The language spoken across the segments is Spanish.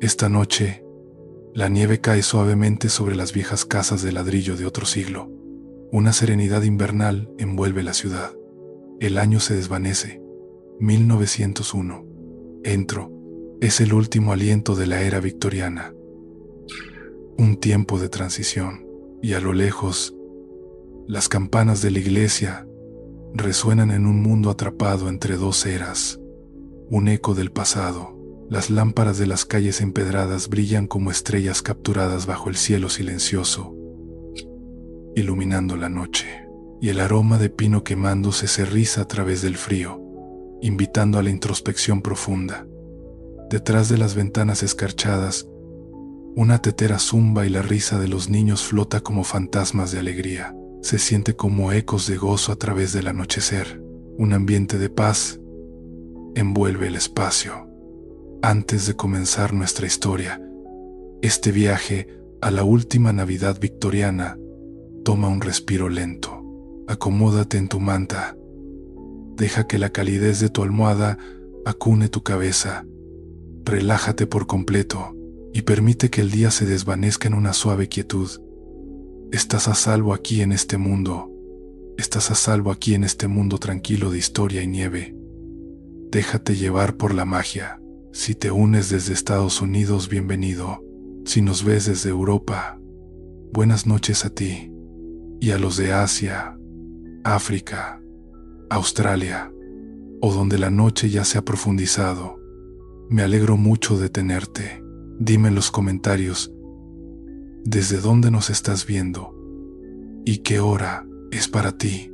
Esta noche, la nieve cae suavemente sobre las viejas casas de ladrillo de otro siglo. Una serenidad invernal envuelve la ciudad. El año se desvanece. 1901. Entro. Es el último aliento de la era victoriana. Un tiempo de transición. Y a lo lejos, las campanas de la iglesia resuenan en un mundo atrapado entre dos eras. Un eco del pasado. Las lámparas de las calles empedradas brillan como estrellas capturadas bajo el cielo silencioso, iluminando la noche, y el aroma de pino quemándose se riza a través del frío, invitando a la introspección profunda. Detrás de las ventanas escarchadas, una tetera zumba y la risa de los niños flota como fantasmas de alegría. Se siente como ecos de gozo a través del anochecer. Un ambiente de paz envuelve el espacio. Antes de comenzar nuestra historia, este viaje a la última Navidad victoriana, toma un respiro lento. Acomódate en tu manta. Deja que la calidez de tu almohada acune tu cabeza. Relájate por completo y permite que el día se desvanezca en una suave quietud. Estás a salvo aquí en este mundo. Estás a salvo aquí en este mundo tranquilo de historia y nieve. Déjate llevar por la magia. Si te unes desde Estados Unidos, bienvenido. Si nos ves desde Europa, buenas noches a ti. Y a los de Asia, África, Australia, o donde la noche ya se ha profundizado. Me alegro mucho de tenerte. Dime en los comentarios desde dónde nos estás viendo y qué hora es para ti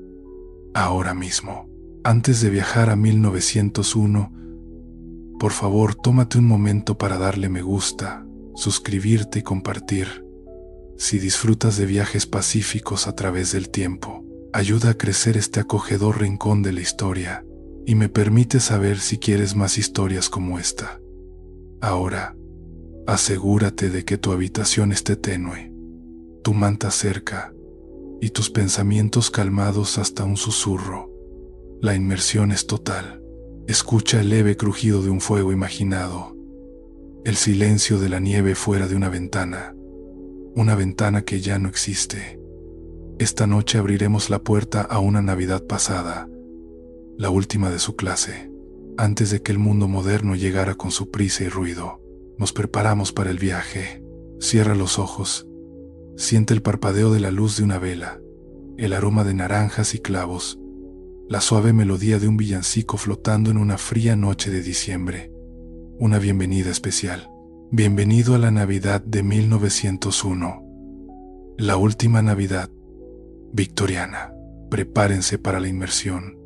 ahora mismo. Antes de viajar a 1901, por favor, tómate un momento para darle me gusta, suscribirte y compartir. Si disfrutas de viajes pacíficos a través del tiempo, ayuda a crecer este acogedor rincón de la historia y me permite saber si quieres más historias como esta. Ahora, asegúrate de que tu habitación esté tenue, tu manta cerca y tus pensamientos calmados hasta un susurro. La inmersión es total. Escucha el leve crujido de un fuego imaginado, el silencio de la nieve fuera de una ventana que ya no existe. Esta noche abriremos la puerta a una Navidad pasada, la última de su clase. Antes de que el mundo moderno llegara con su prisa y ruido, nos preparamos para el viaje. Cierra los ojos, siente el parpadeo de la luz de una vela, el aroma de naranjas y clavos, la suave melodía de un villancico flotando en una fría noche de diciembre. Una bienvenida especial. Bienvenido a la Navidad de 1901. La última Navidad victoriana. Prepárense para la inmersión.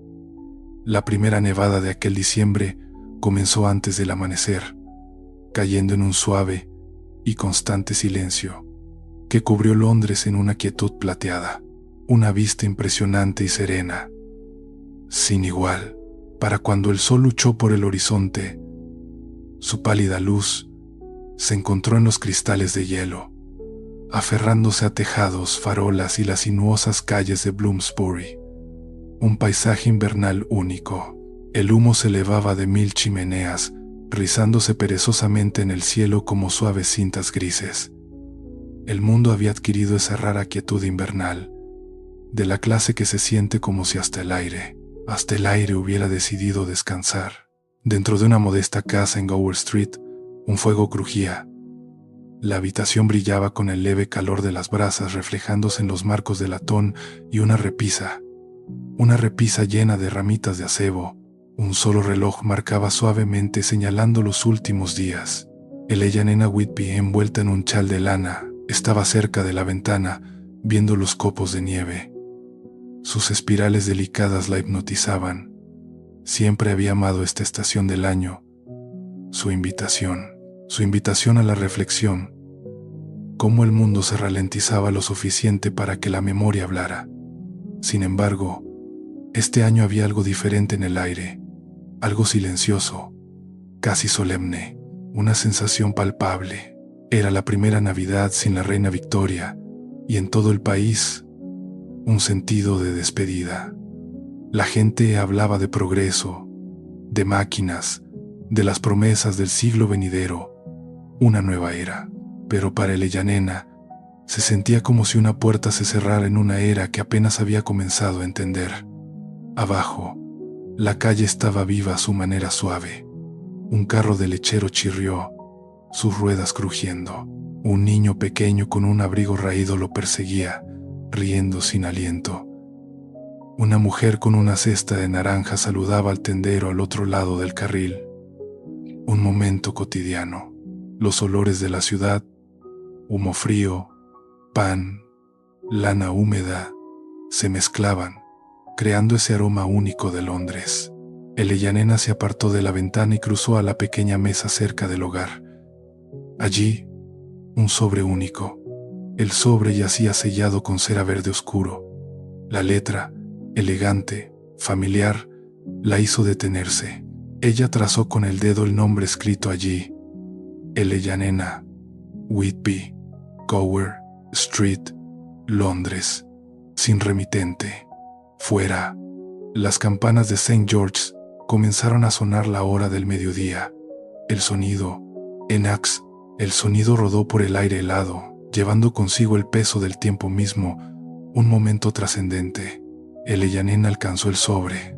La primera nevada de aquel diciembre comenzó antes del amanecer, cayendo en un suave y constante silencio que cubrió Londres en una quietud plateada. Una vista impresionante y serena, sin igual, para cuando el sol luchó por el horizonte. Su pálida luz se encontró en los cristales de hielo, aferrándose a tejados, farolas y las sinuosas calles de Bloomsbury. Un paisaje invernal único. El humo se elevaba de 1000 chimeneas, rizándose perezosamente en el cielo como suaves cintas grises. El mundo había adquirido esa rara quietud invernal, de la clase que se siente como si hasta el aire hubiera decidido descansar. Dentro de una modesta casa en Gower Street, un fuego crujía. La habitación brillaba con el leve calor de las brasas reflejándose en los marcos de latón y una repisa llena de ramitas de acebo. Un solo reloj marcaba suavemente señalando los últimos días. Ella Nena Whitby, envuelta en un chal de lana, estaba cerca de la ventana, viendo los copos de nieve. Sus espirales delicadas la hipnotizaban. Siempre había amado esta estación del año. Su invitación a la reflexión. Cómo el mundo se ralentizaba lo suficiente para que la memoria hablara. Sin embargo, este año había algo diferente en el aire, algo silencioso, casi solemne, una sensación palpable. Era la primera Navidad sin la reina Victoria, y en todo el país, un sentido de despedida. La gente hablaba de progreso, de máquinas, de las promesas del siglo venidero, una nueva era. Pero para Elyanena, se sentía como si una puerta se cerrara en una era que apenas había comenzado a entender. Abajo, la calle estaba viva a su manera suave. Un carro de lechero chirrió, sus ruedas crujiendo. Un niño pequeño con un abrigo raído lo perseguía, riendo sin aliento. Una mujer con una cesta de naranja saludaba al tendero al otro lado del carril. Un momento cotidiano. Los olores de la ciudad, humo frío, pan, lana húmeda, se mezclaban, creando ese aroma único de Londres. Elyanena se apartó de la ventana y cruzó a la pequeña mesa cerca del hogar. Allí, un sobre único. El sobre yacía sellado con cera verde oscuro. La letra, elegante, familiar, la hizo detenerse. Ella trazó con el dedo el nombre escrito allí: Elyanena, Whitby, Gower Street, Londres. Sin remitente. Fuera, las campanas de St. George's comenzaron a sonar la hora del mediodía. El sonido, Enax, el sonido rodó por el aire helado, llevando consigo el peso del tiempo mismo, un momento trascendente. Elyanena alcanzó el sobre.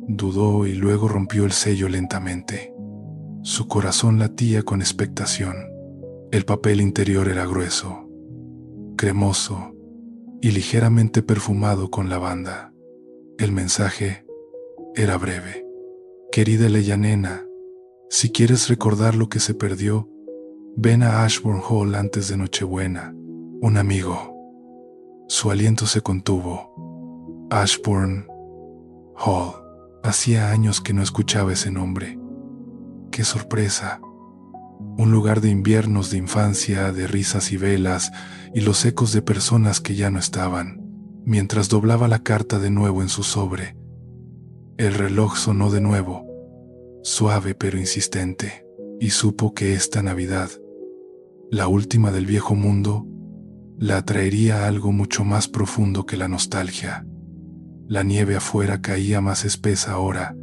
Dudó y luego rompió el sello lentamente. Su corazón latía con expectación. El papel interior era grueso, cremoso y ligeramente perfumado con lavanda. El mensaje era breve. Querida Elyanena, si quieres recordar lo que se perdió, ven a Ashbourne Hall antes de Nochebuena. Un amigo. Su aliento se contuvo. Ashbourne Hall. Hacía años que no escuchaba ese nombre. ¡Qué sorpresa! Un lugar de inviernos de infancia, de risas y velas, y los ecos de personas que ya no estaban. Mientras doblaba la carta de nuevo en su sobre, el reloj sonó de nuevo, suave pero insistente, y supo que esta Navidad, la última del viejo mundo, la atraería a algo mucho más profundo que la nostalgia. La nieve afuera caía más espesa ahora,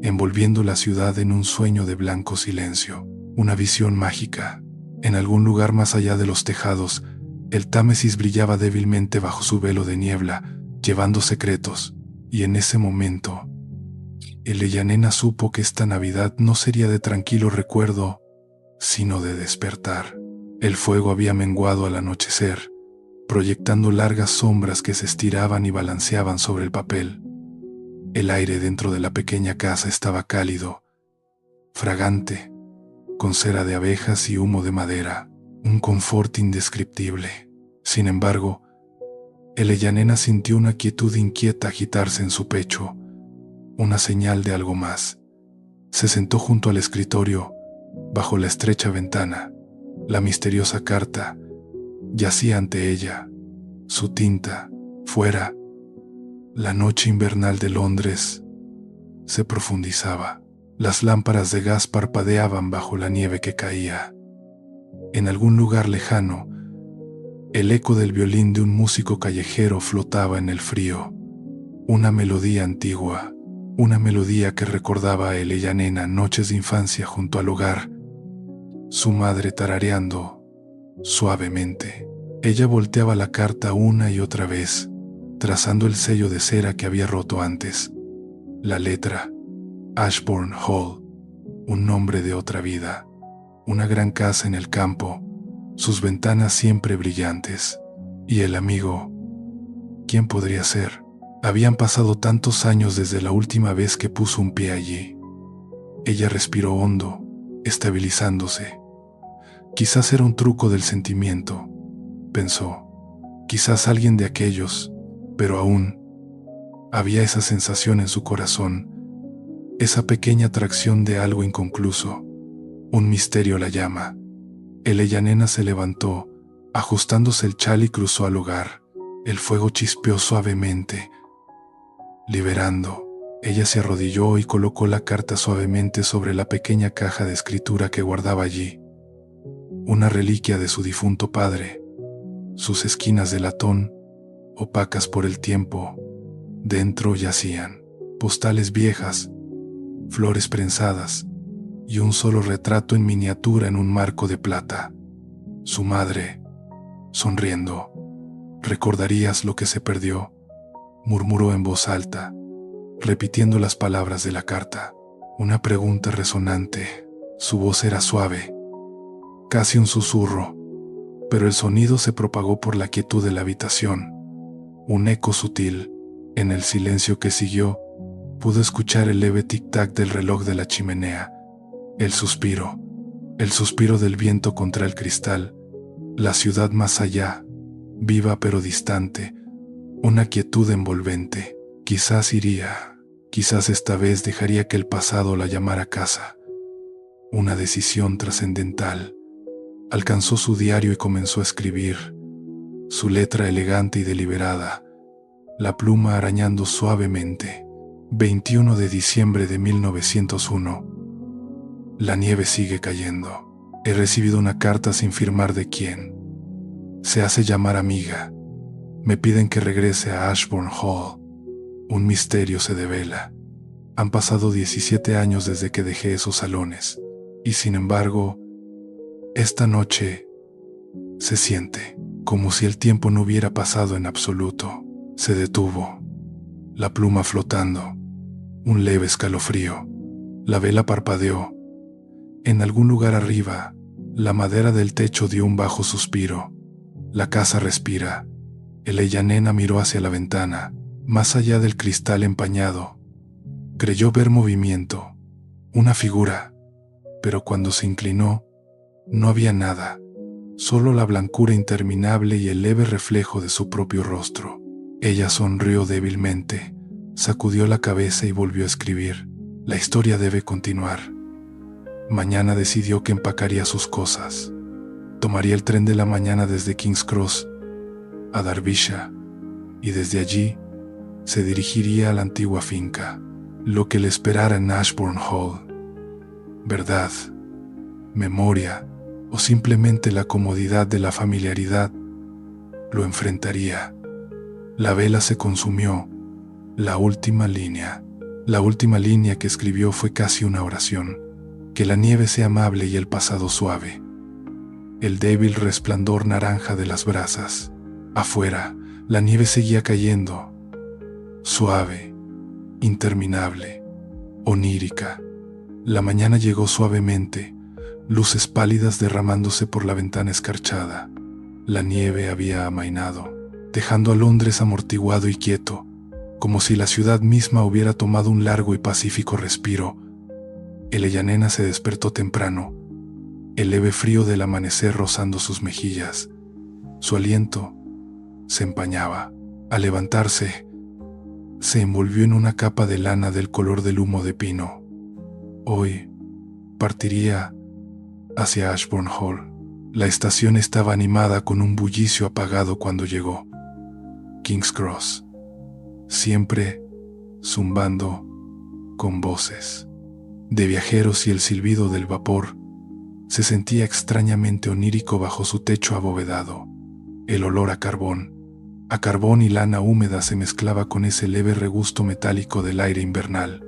envolviendo la ciudad en un sueño de blanco silencio, una visión mágica. En algún lugar más allá de los tejados, el Támesis brillaba débilmente bajo su velo de niebla, llevando secretos, y en ese momento, Elyanena supo que esta Navidad no sería de tranquilo recuerdo, sino de despertar. El fuego había menguado al anochecer, proyectando largas sombras que se estiraban y balanceaban sobre el papel. El aire dentro de la pequeña casa estaba cálido, fragante, con cera de abejas y humo de madera, un confort indescriptible. Sin embargo, Elyanena sintió una quietud inquieta agitarse en su pecho, una señal de algo más. Se sentó junto al escritorio, bajo la estrecha ventana. La misteriosa carta yacía ante ella, su tinta, fuera. La noche invernal de Londres se profundizaba. Las lámparas de gas parpadeaban bajo la nieve que caía. En algún lugar lejano, el eco del violín de un músico callejero flotaba en el frío. Una melodía antigua, una melodía que recordaba a Elyanena noches de infancia junto al hogar, su madre tarareando suavemente. Ella volteaba la carta una y otra vez, trazando el sello de cera que había roto antes. La letra, Ashbourne Hall, un nombre de otra vida, una gran casa en el campo, sus ventanas siempre brillantes. Y el amigo, ¿quién podría ser? Habían pasado tantos años desde la última vez que puso un pie allí. Ella respiró hondo, estabilizándose. Quizás era un truco del sentimiento, pensó. Quizás alguien de aquellos, pero aún había esa sensación en su corazón, esa pequeña atracción de algo inconcluso. Un misterio la llama. Elyanena se levantó, ajustándose el chal y cruzó al hogar. El fuego chispeó suavemente, liberando. Ella se arrodilló y colocó la carta suavemente sobre la pequeña caja de escritura que guardaba allí. Una reliquia de su difunto padre. Sus esquinas de latón, opacas por el tiempo, dentro yacían postales viejas, flores prensadas y un solo retrato en miniatura en un marco de plata. Su madre, sonriendo. «¿Recordarías lo que se perdió?», murmuró en voz alta, repitiendo las palabras de la carta. Una pregunta resonante. Su voz era suave, casi un susurro, pero el sonido se propagó por la quietud de la habitación. Un eco sutil. En el silencio que siguió, pudo escuchar el leve tic-tac del reloj de la chimenea, el suspiro del viento contra el cristal, la ciudad más allá, viva pero distante, una quietud envolvente. Quizás iría, quizás esta vez dejaría que el pasado la llamara casa. Una decisión trascendental. Alcanzó su diario y comenzó a escribir, su letra elegante y deliberada, la pluma arañando suavemente. 21 de diciembre de 1901. La nieve sigue cayendo. He recibido una carta sin firmar de quién. Se hace llamar amiga. Me piden que regrese a Ashbourne Hall. Un misterio se devela. Han pasado 17 años desde que dejé esos salones, y sin embargo, esta noche se siente como si el tiempo no hubiera pasado en absoluto. Se detuvo, la pluma flotando, un leve escalofrío. La vela parpadeó. En algún lugar arriba, la madera del techo dio un bajo suspiro. La casa respira. El Ellanena miró hacia la ventana, más allá del cristal empañado. Creyó ver movimiento, una figura, pero cuando se inclinó, no había nada, solo la blancura interminable y el leve reflejo de su propio rostro. Ella sonrió débilmente, sacudió la cabeza y volvió a escribir. La historia debe continuar. Mañana decidió que empacaría sus cosas. Tomaría el tren de la mañana desde King's Cross a Derbyshire, y desde allí se dirigiría a la antigua finca, lo que le esperara en Ashbourne Hall. Verdad, memoria o simplemente la comodidad de la familiaridad lo enfrentaría. La vela se consumió. La última línea que escribió fue casi una oración. Que la nieve sea amable y el pasado suave. El débil resplandor naranja de las brasas. Afuera, la nieve seguía cayendo. Suave, interminable, onírica. La mañana llegó suavemente, luces pálidas derramándose por la ventana escarchada. La nieve había amainado, dejando a Londres amortiguado y quieto, como si la ciudad misma hubiera tomado un largo y pacífico respiro. El Ellanena se despertó temprano, el leve frío del amanecer rozando sus mejillas. Su aliento se empañaba. Al levantarse, se envolvió en una capa de lana del color del humo de pino. Hoy partiría hacia Ashbourne Hall. La estación estaba animada con un bullicio apagado cuando llegó. King's Cross, siempre zumbando con voces de viajeros y el silbido del vapor, se sentía extrañamente onírico bajo su techo abovedado. El olor a carbón y lana húmeda se mezclaba con ese leve regusto metálico del aire invernal.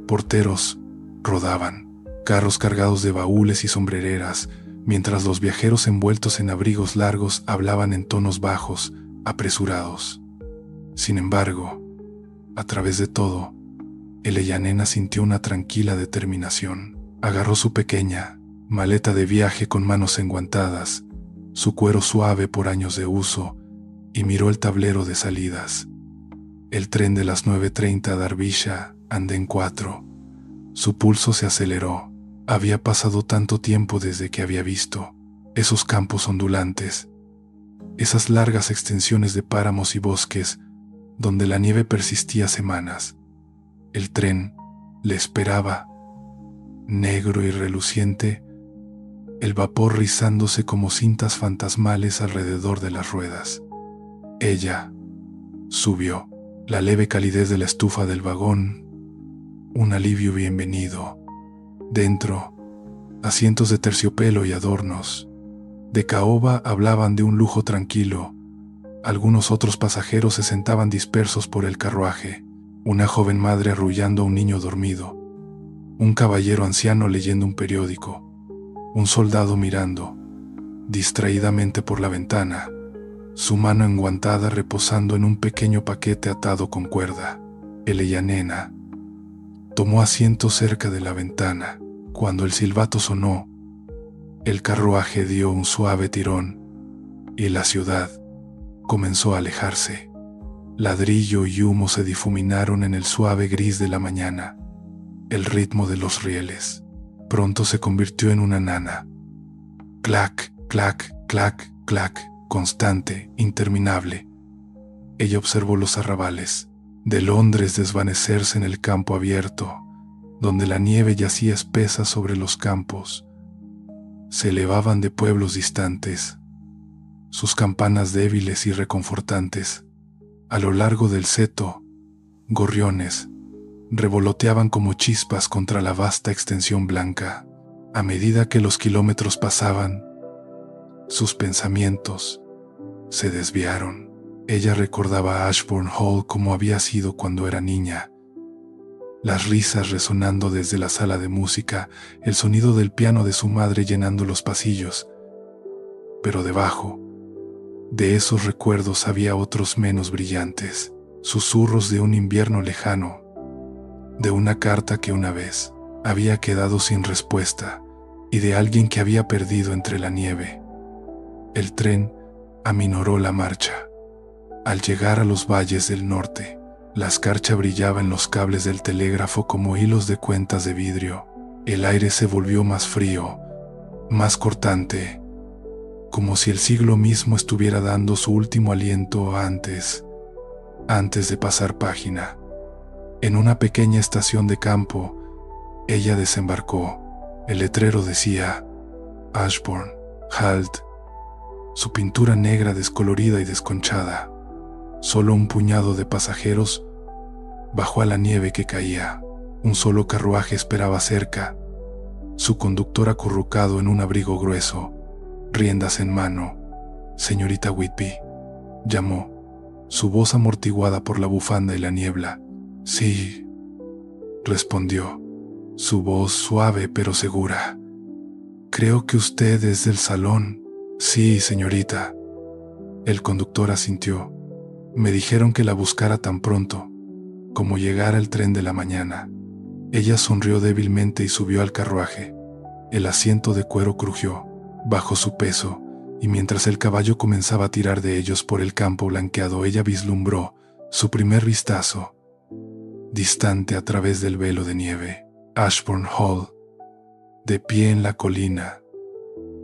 Porteros rodaban, carros cargados de baúles y sombrereras, mientras los viajeros envueltos en abrigos largos hablaban en tonos bajos, apresurados. Sin embargo, a través de todo, el Ellanena sintió una tranquila determinación. Agarró su pequeña maleta de viaje con manos enguantadas, su cuero suave por años de uso, y miró el tablero de salidas. El tren de las 9:30 a Derbyshire, andén 4. Su pulso se aceleró. Había pasado tanto tiempo desde que había visto esos campos ondulantes, esas largas extensiones de páramos y bosques donde la nieve persistía semanas. El tren le esperaba, negro y reluciente, el vapor rizándose como cintas fantasmales alrededor de las ruedas. Ella subió. La leve calidez de la estufa del vagón, un alivio bienvenido. Dentro, asientos de terciopelo y adornos de caoba hablaban de un lujo tranquilo. Algunos otros pasajeros se sentaban dispersos por el carruaje, una joven madre arrullando a un niño dormido. un caballero anciano leyendo un periódico, un soldado mirando distraídamente por la ventana, su mano enguantada reposando en un pequeño paquete atado con cuerda. Nena tomó asiento cerca de la ventana. Cuando el silbato sonó, el carruaje dio un suave tirón y la ciudad comenzó a alejarse. Ladrillo y humo se difuminaron en el suave gris de la mañana. El ritmo de los rieles pronto se convirtió en una nana. Clac, clac, clac, clac, constante, interminable. Ella observó los arrabales de Londres desvanecerse en el campo abierto, donde la nieve yacía espesa sobre los campos. Se elevaban de pueblos distantes, sus campanas débiles y reconfortantes. A lo largo del seto, gorriones revoloteaban como chispas contra la vasta extensión blanca. A medida que los kilómetros pasaban, sus pensamientos se desviaron. Ella recordaba a Ashbourne Hall como había sido cuando era niña. Las risas resonando desde la sala de música, el sonido del piano de su madre llenando los pasillos. Pero debajo de esos recuerdos había otros menos brillantes, susurros de un invierno lejano, de una carta que una vez había quedado sin respuesta y de alguien que había perdido entre la nieve. El tren aminoró la marcha. Al llegar a los valles del norte, la escarcha brillaba en los cables del telégrafo como hilos de cuentas de vidrio. El aire se volvió más frío, más cortante, como si el siglo mismo estuviera dando su último aliento antes de pasar página. En una pequeña estación de campo, ella desembarcó. El letrero decía Ashbourne, Halt. Su pintura negra descolorida y desconchada. Solo un puñado de pasajeros bajó a la nieve que caía. Un solo carruaje esperaba cerca, su conductor acurrucado en un abrigo grueso, riendas en mano. Señorita Whitby, llamó, su voz amortiguada por la bufanda y la niebla. Sí, respondió, su voz suave pero segura. Creo que usted es del salón. Sí, señorita. El conductor asintió. Me dijeron que la buscara tan pronto como llegara el tren de la mañana. Ella sonrió débilmente y subió al carruaje. El asiento de cuero crujió bajo su peso, y mientras el caballo comenzaba a tirar de ellos por el campo blanqueado, ella vislumbró su primer vistazo, distante a través del velo de nieve. Ashbourne Hall, de pie en la colina,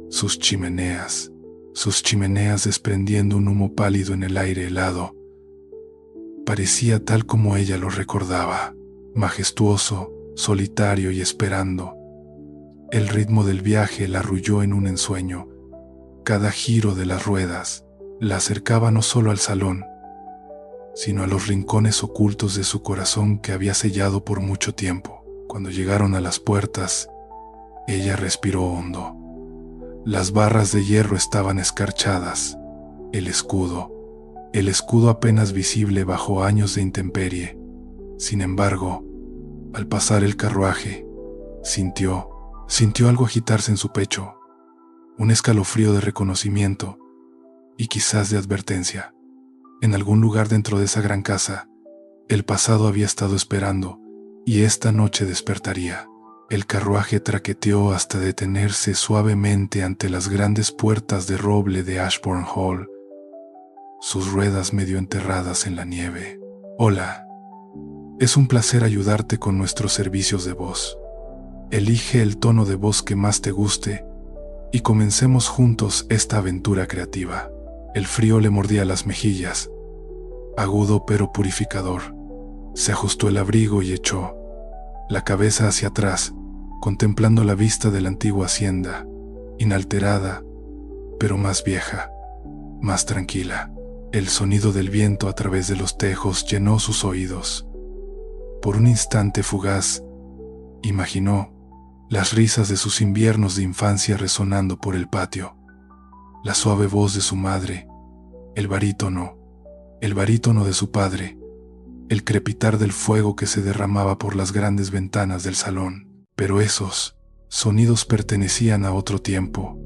sus chimeneas desprendiendo un humo pálido en el aire helado. Parecía tal como ella lo recordaba, majestuoso, solitario y esperando. El ritmo del viaje la arrulló en un ensueño. Cada giro de las ruedas la acercaba no solo al salón, sino a los rincones ocultos de su corazón que había sellado por mucho tiempo. Cuando llegaron a las puertas, ella respiró hondo. Las barras de hierro estaban escarchadas. El escudo apenas visible bajo años de intemperie. Sin embargo, al pasar el carruaje, sintió algo agitarse en su pecho, un escalofrío de reconocimiento y quizás de advertencia. En algún lugar dentro de esa gran casa, el pasado había estado esperando y esta noche despertaría. El carruaje traqueteó hasta detenerse suavemente ante las grandes puertas de roble de Ashbourne Hall, sus ruedas medio enterradas en la nieve. Hola, es un placer ayudarte con nuestros servicios de voz. Elige el tono de voz que más te guste y comencemos juntos esta aventura creativa. El frío le mordía las mejillas, agudo pero purificador. Se ajustó el abrigo y echó la cabeza hacia atrás, contemplando la vista de la antigua hacienda, inalterada, pero más vieja, más tranquila. El sonido del viento a través de los tejos llenó sus oídos. Por un instante fugaz, imaginó las risas de sus inviernos de infancia resonando por el patio, la suave voz de su madre, el barítono de su padre, el crepitar del fuego que se derramaba por las grandes ventanas del salón. Pero esos sonidos pertenecían a otro tiempo,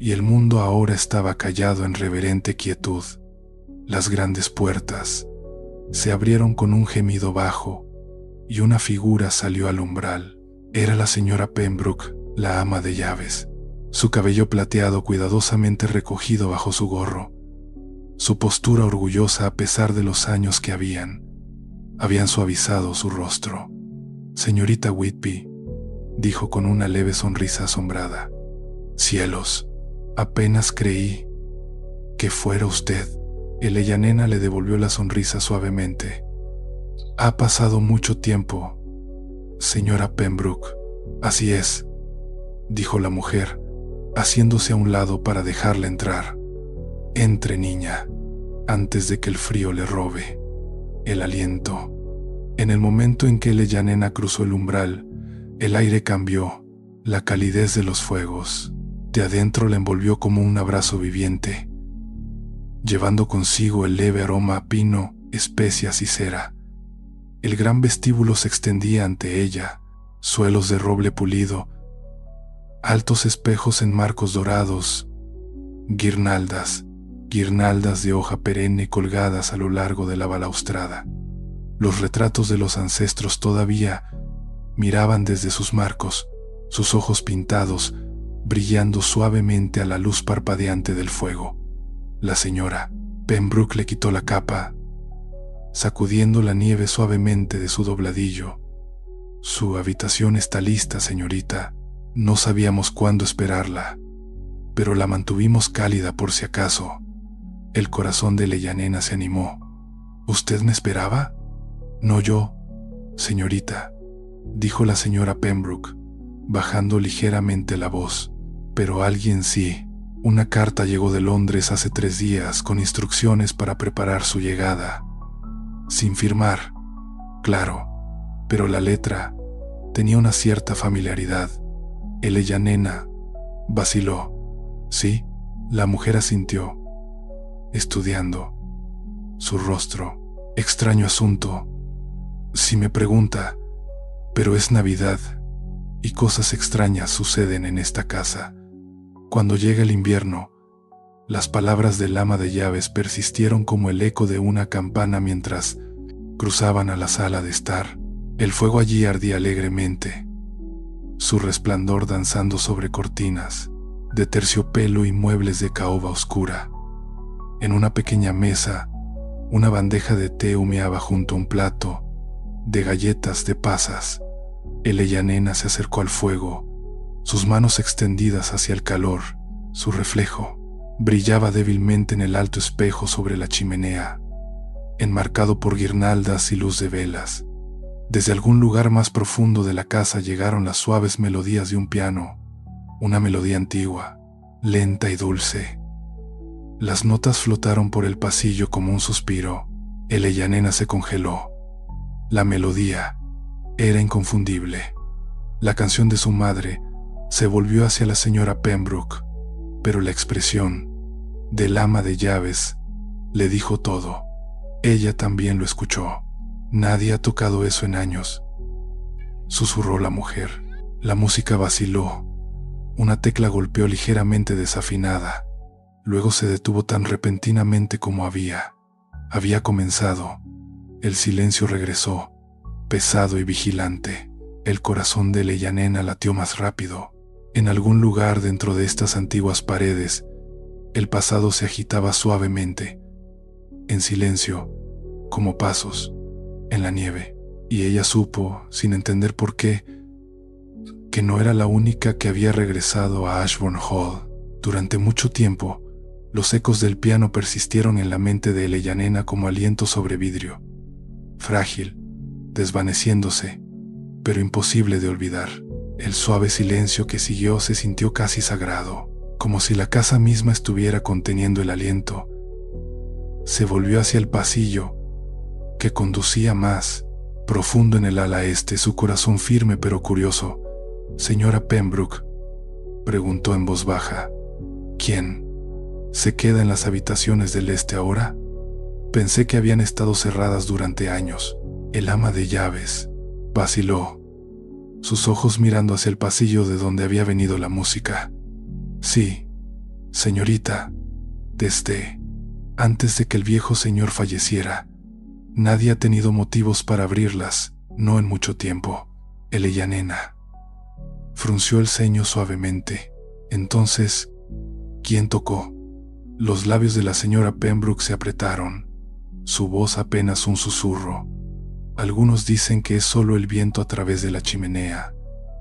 y el mundo ahora estaba callado en reverente quietud. Las grandes puertas se abrieron con un gemido bajo, y una figura salió al umbral. Era la señora Pembroke, la ama de llaves. Su cabello plateado cuidadosamente recogido bajo su gorro. Su postura orgullosa a pesar de los años que habían suavizado su rostro. «Señorita Whitby», dijo con una leve sonrisa asombrada. «Cielos, apenas creí que fuera usted». El Ellanena le devolvió la sonrisa suavemente. «Ha pasado mucho tiempo, señora Pembroke». «Así es», dijo la mujer, haciéndose a un lado para dejarla entrar. «Entre, niña, antes de que el frío le robe el aliento». En el momento en que el Ellanena cruzó el umbral, el aire cambió, la calidez de los fuegos de adentro la envolvió como un abrazo viviente, llevando consigo el leve aroma a pino, especias y cera. El gran vestíbulo se extendía ante ella, suelos de roble pulido, altos espejos en marcos dorados, guirnaldas de hoja perenne colgadas a lo largo de la balaustrada. Los retratos de los ancestros todavía miraban desde sus marcos, sus ojos pintados, brillando suavemente a la luz parpadeante del fuego. La señora Pembroke le quitó la capa, sacudiendo la nieve suavemente de su dobladillo. «Su habitación está lista, señorita. No sabíamos cuándo esperarla, pero la mantuvimos cálida por si acaso». El corazón de Ellanena se animó. «¿Usted me esperaba?» «No yo, señorita», dijo la señora Pembroke, bajando ligeramente la voz. «Pero alguien sí. Una carta llegó de Londres hace 3 días con instrucciones para preparar su llegada. Sin firmar, claro, pero la letra tenía una cierta familiaridad». El Ellanena vaciló. «Sí», la mujer asintió, estudiando su rostro. «Extraño asunto, si me pregunta, pero es Navidad y cosas extrañas suceden en esta casa. Cuando llega el invierno». Las palabras del ama de llaves persistieron como el eco de una campana mientras cruzaban a la sala de estar. El fuego allí ardía alegremente, su resplandor danzando sobre cortinas de terciopelo y muebles de caoba oscura. En una pequeña mesa, una bandeja de té humeaba junto a un plato de galletas de pasas. El Ellanena se acercó al fuego, sus manos extendidas hacia el calor. Su reflejo brillaba débilmente en el alto espejo sobre la chimenea, enmarcado por guirnaldas y luz de velas. Desde algún lugar más profundo de la casa llegaron las suaves melodías de un piano, una melodía antigua, lenta y dulce. Las notas flotaron por el pasillo como un suspiro. El Ellanena se congeló. La melodía era inconfundible. La canción de su madre se volvió hacia la señora Pembroke, pero la expresión del ama de llaves le dijo todo. Ella también lo escuchó. «Nadie ha tocado eso en años», susurró la mujer. La música vaciló. Una tecla golpeó ligeramente desafinada. Luego se detuvo tan repentinamente como había comenzado. El silencio regresó, pesado y vigilante. El corazón de Ellanena latió más rápido. En algún lugar dentro de estas antiguas paredes, el pasado se agitaba suavemente, en silencio, como pasos en la nieve, y ella supo, sin entender por qué, que no era la única que había regresado a Ashbourne Hall. Durante mucho tiempo, los ecos del piano persistieron en la mente de Ellanena como aliento sobre vidrio, frágil, desvaneciéndose, pero imposible de olvidar. El suave silencio que siguió se sintió casi sagrado, como si la casa misma estuviera conteniendo el aliento. Se volvió hacia el pasillo, que conducía más profundo en el ala este, su corazón firme pero curioso. «Señora Pembroke», preguntó en voz baja, «¿quién se queda en las habitaciones del este ahora? Pensé que habían estado cerradas durante años». El ama de llaves vaciló. sus ojos mirando hacia el pasillo de donde había venido la música. Sí, señorita, desde antes de que el viejo señor falleciera, nadie ha tenido motivos para abrirlas, no en mucho tiempo. Eleyanena frunció el ceño suavemente. Entonces, ¿quién tocó? Los labios de la señora Pembroke se apretaron, su voz apenas un susurro. Algunos dicen que es solo el viento a través de la chimenea.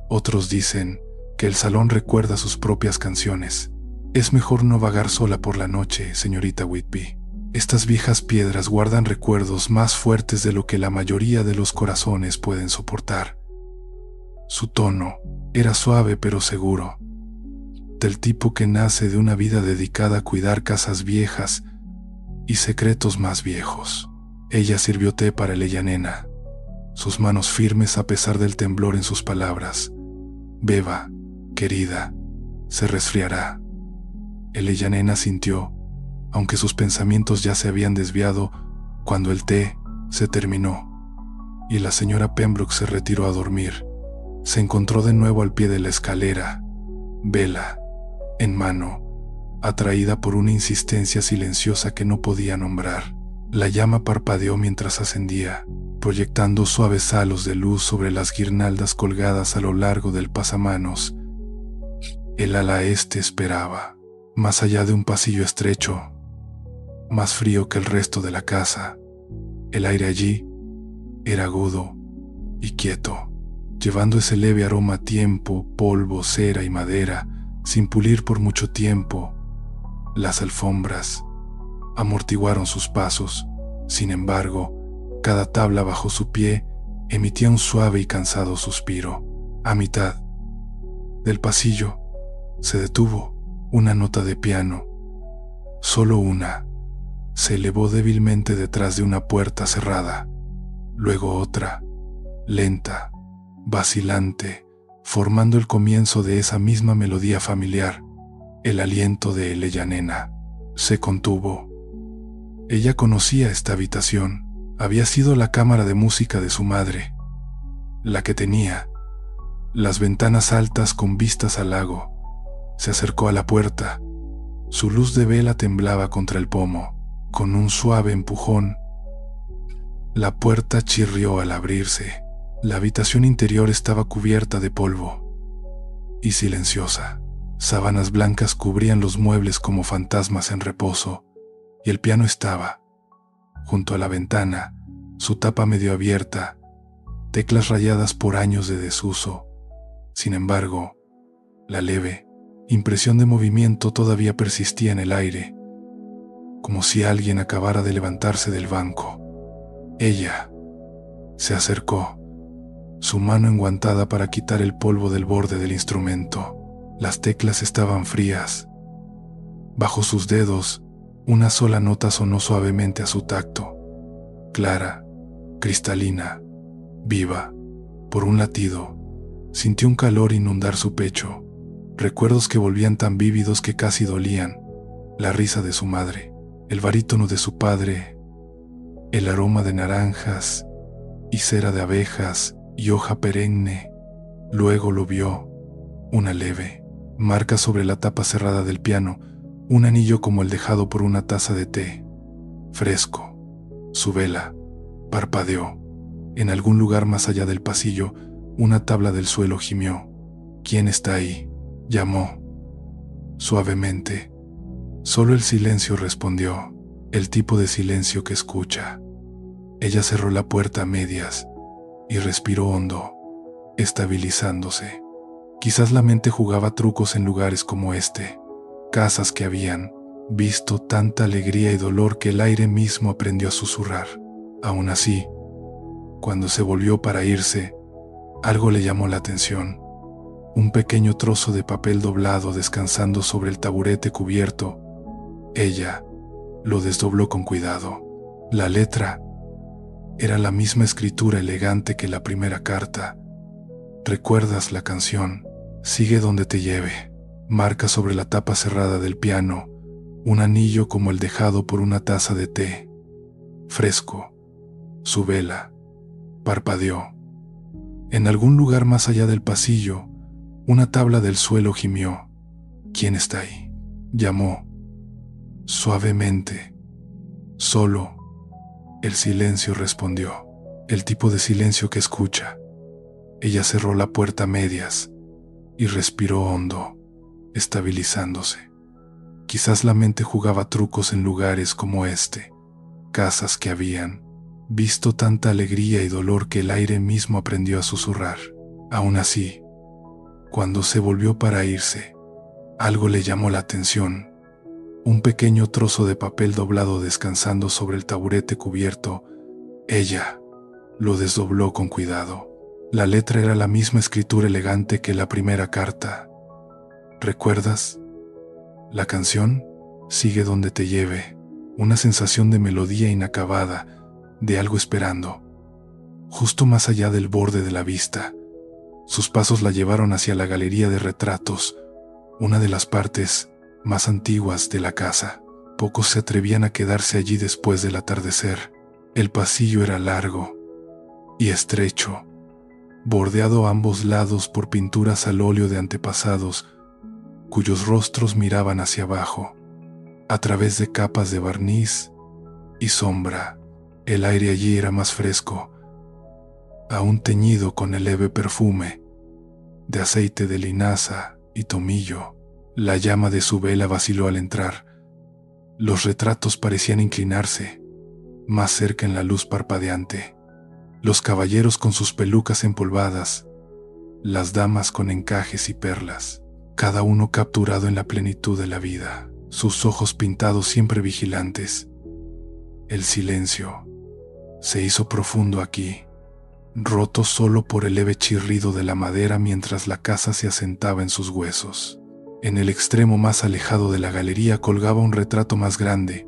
Otros dicen que el salón recuerda sus propias canciones. Es mejor no vagar sola por la noche, señorita Whitby. Estas viejas piedras guardan recuerdos más fuertes de lo que la mayoría de los corazones pueden soportar. Su tono era suave pero seguro, del tipo que nace de una vida dedicada a cuidar casas viejas y secretos más viejos. Ella sirvió té para Eleyanena, sus manos firmes a pesar del temblor en sus palabras. Beba, querida, se resfriará. Eleyanena sintió, aunque sus pensamientos ya se habían desviado, cuando el té se terminó y la señora Pembroke se retiró a dormir. Se encontró de nuevo al pie de la escalera, vela en mano, atraída por una insistencia silenciosa que no podía nombrar. La llama parpadeó mientras ascendía, proyectando suaves halos de luz sobre las guirnaldas colgadas a lo largo del pasamanos. El ala este esperaba, más allá de un pasillo estrecho, más frío que el resto de la casa. El aire allí era agudo y quieto, llevando ese leve aroma a tiempo, polvo, cera y madera, sin pulir por mucho tiempo. Las alfombras amortiguaron sus pasos. Sin embargo, cada tabla bajo su pie emitía un suave y cansado suspiro. A mitad del pasillo se detuvo una nota de piano, solo una. Se elevó débilmente detrás de una puerta cerrada, luego otra, lenta, vacilante, formando el comienzo de esa misma melodía familiar. El aliento de Eleyanena se contuvo. Ella conocía esta habitación. Había sido la cámara de música de su madre, la que tenía las ventanas altas con vistas al lago. Se acercó a la puerta. Su luz de vela temblaba contra el pomo. Con un suave empujón, la puerta chirrió al abrirse. La habitación interior estaba cubierta de polvo y silenciosa. Sábanas blancas cubrían los muebles como fantasmas en reposo, y el piano estaba junto a la ventana, su tapa medio abierta, teclas rayadas por años de desuso. Sin embargo, la leve impresión de movimiento todavía persistía en el aire, como si alguien acabara de levantarse del banco. Ella se acercó, su mano enguantada para quitar el polvo del borde del instrumento. Las teclas estaban frías. Bajo sus dedos, una sola nota sonó suavemente a su tacto, clara, cristalina, viva. Por un latido, sintió un calor inundar su pecho, recuerdos que volvían tan vívidos que casi dolían. La risa de su madre, el barítono de su padre, el aroma de naranjas y cera de abejas y hoja perenne. Luego lo vio, una leve marca sobre la tapa cerrada del piano, un anillo como el dejado por una taza de té fresco. Su vela parpadeó. En algún lugar más allá del pasillo, una tabla del suelo gimió. ¿Quién está ahí?, llamó suavemente. Solo el silencio respondió, el tipo de silencio que escucha. Ella cerró la puerta a medias y respiró hondo, estabilizándose. Quizás la mente jugaba trucos en lugares como este, casas que habían visto tanta alegría y dolor que el aire mismo aprendió a susurrar. Aún así, cuando se volvió para irse, algo le llamó la atención. Un pequeño trozo de papel doblado descansando sobre el taburete cubierto. Ella lo desdobló con cuidado. La letra era la misma escritura elegante que la primera carta. ¿Recuerdas la canción? Sigue donde te lleve. Marca sobre la tapa cerrada del piano un anillo como el dejado por una taza de té fresco. Su vela parpadeó. En algún lugar más allá del pasillo, una tabla del suelo gimió. ¿Quién está ahí?, llamó. Suavemente. Solo. El silencio respondió. El tipo de silencio que escucha. Ella cerró la puerta a medias y respiró hondo, estabilizándose. Quizás la mente jugaba trucos en lugares como este, casas que habían visto tanta alegría y dolor que el aire mismo aprendió a susurrar. Aún así, cuando se volvió para irse, algo le llamó la atención. Un pequeño trozo de papel doblado descansando sobre el taburete cubierto. Ella lo desdobló con cuidado. La letra era la misma escritura elegante que la primera carta. ¿Recuerdas? La canción sigue donde te lleve, una sensación de melodía inacabada, de algo esperando. Justo más allá del borde de la vista, sus pasos la llevaron hacia la galería de retratos, una de las partes más antiguas de la casa. Pocos se atrevían a quedarse allí después del atardecer. El pasillo era largo y estrecho, bordeado a ambos lados por pinturas al óleo de antepasados, cuyos rostros miraban hacia abajo, a través de capas de barniz y sombra. El aire allí era más fresco, aún teñido con el leve perfume de aceite de linaza y tomillo. La llama de su vela vaciló al entrar. Los retratos parecían inclinarse, más cerca en la luz parpadeante. Los caballeros con sus pelucas empolvadas, las damas con encajes y perlas, cada uno capturado en la plenitud de la vida, sus ojos pintados siempre vigilantes. El silencio se hizo profundo aquí, roto solo por el leve chirrido de la madera mientras la casa se asentaba en sus huesos. En el extremo más alejado de la galería colgaba un retrato más grande,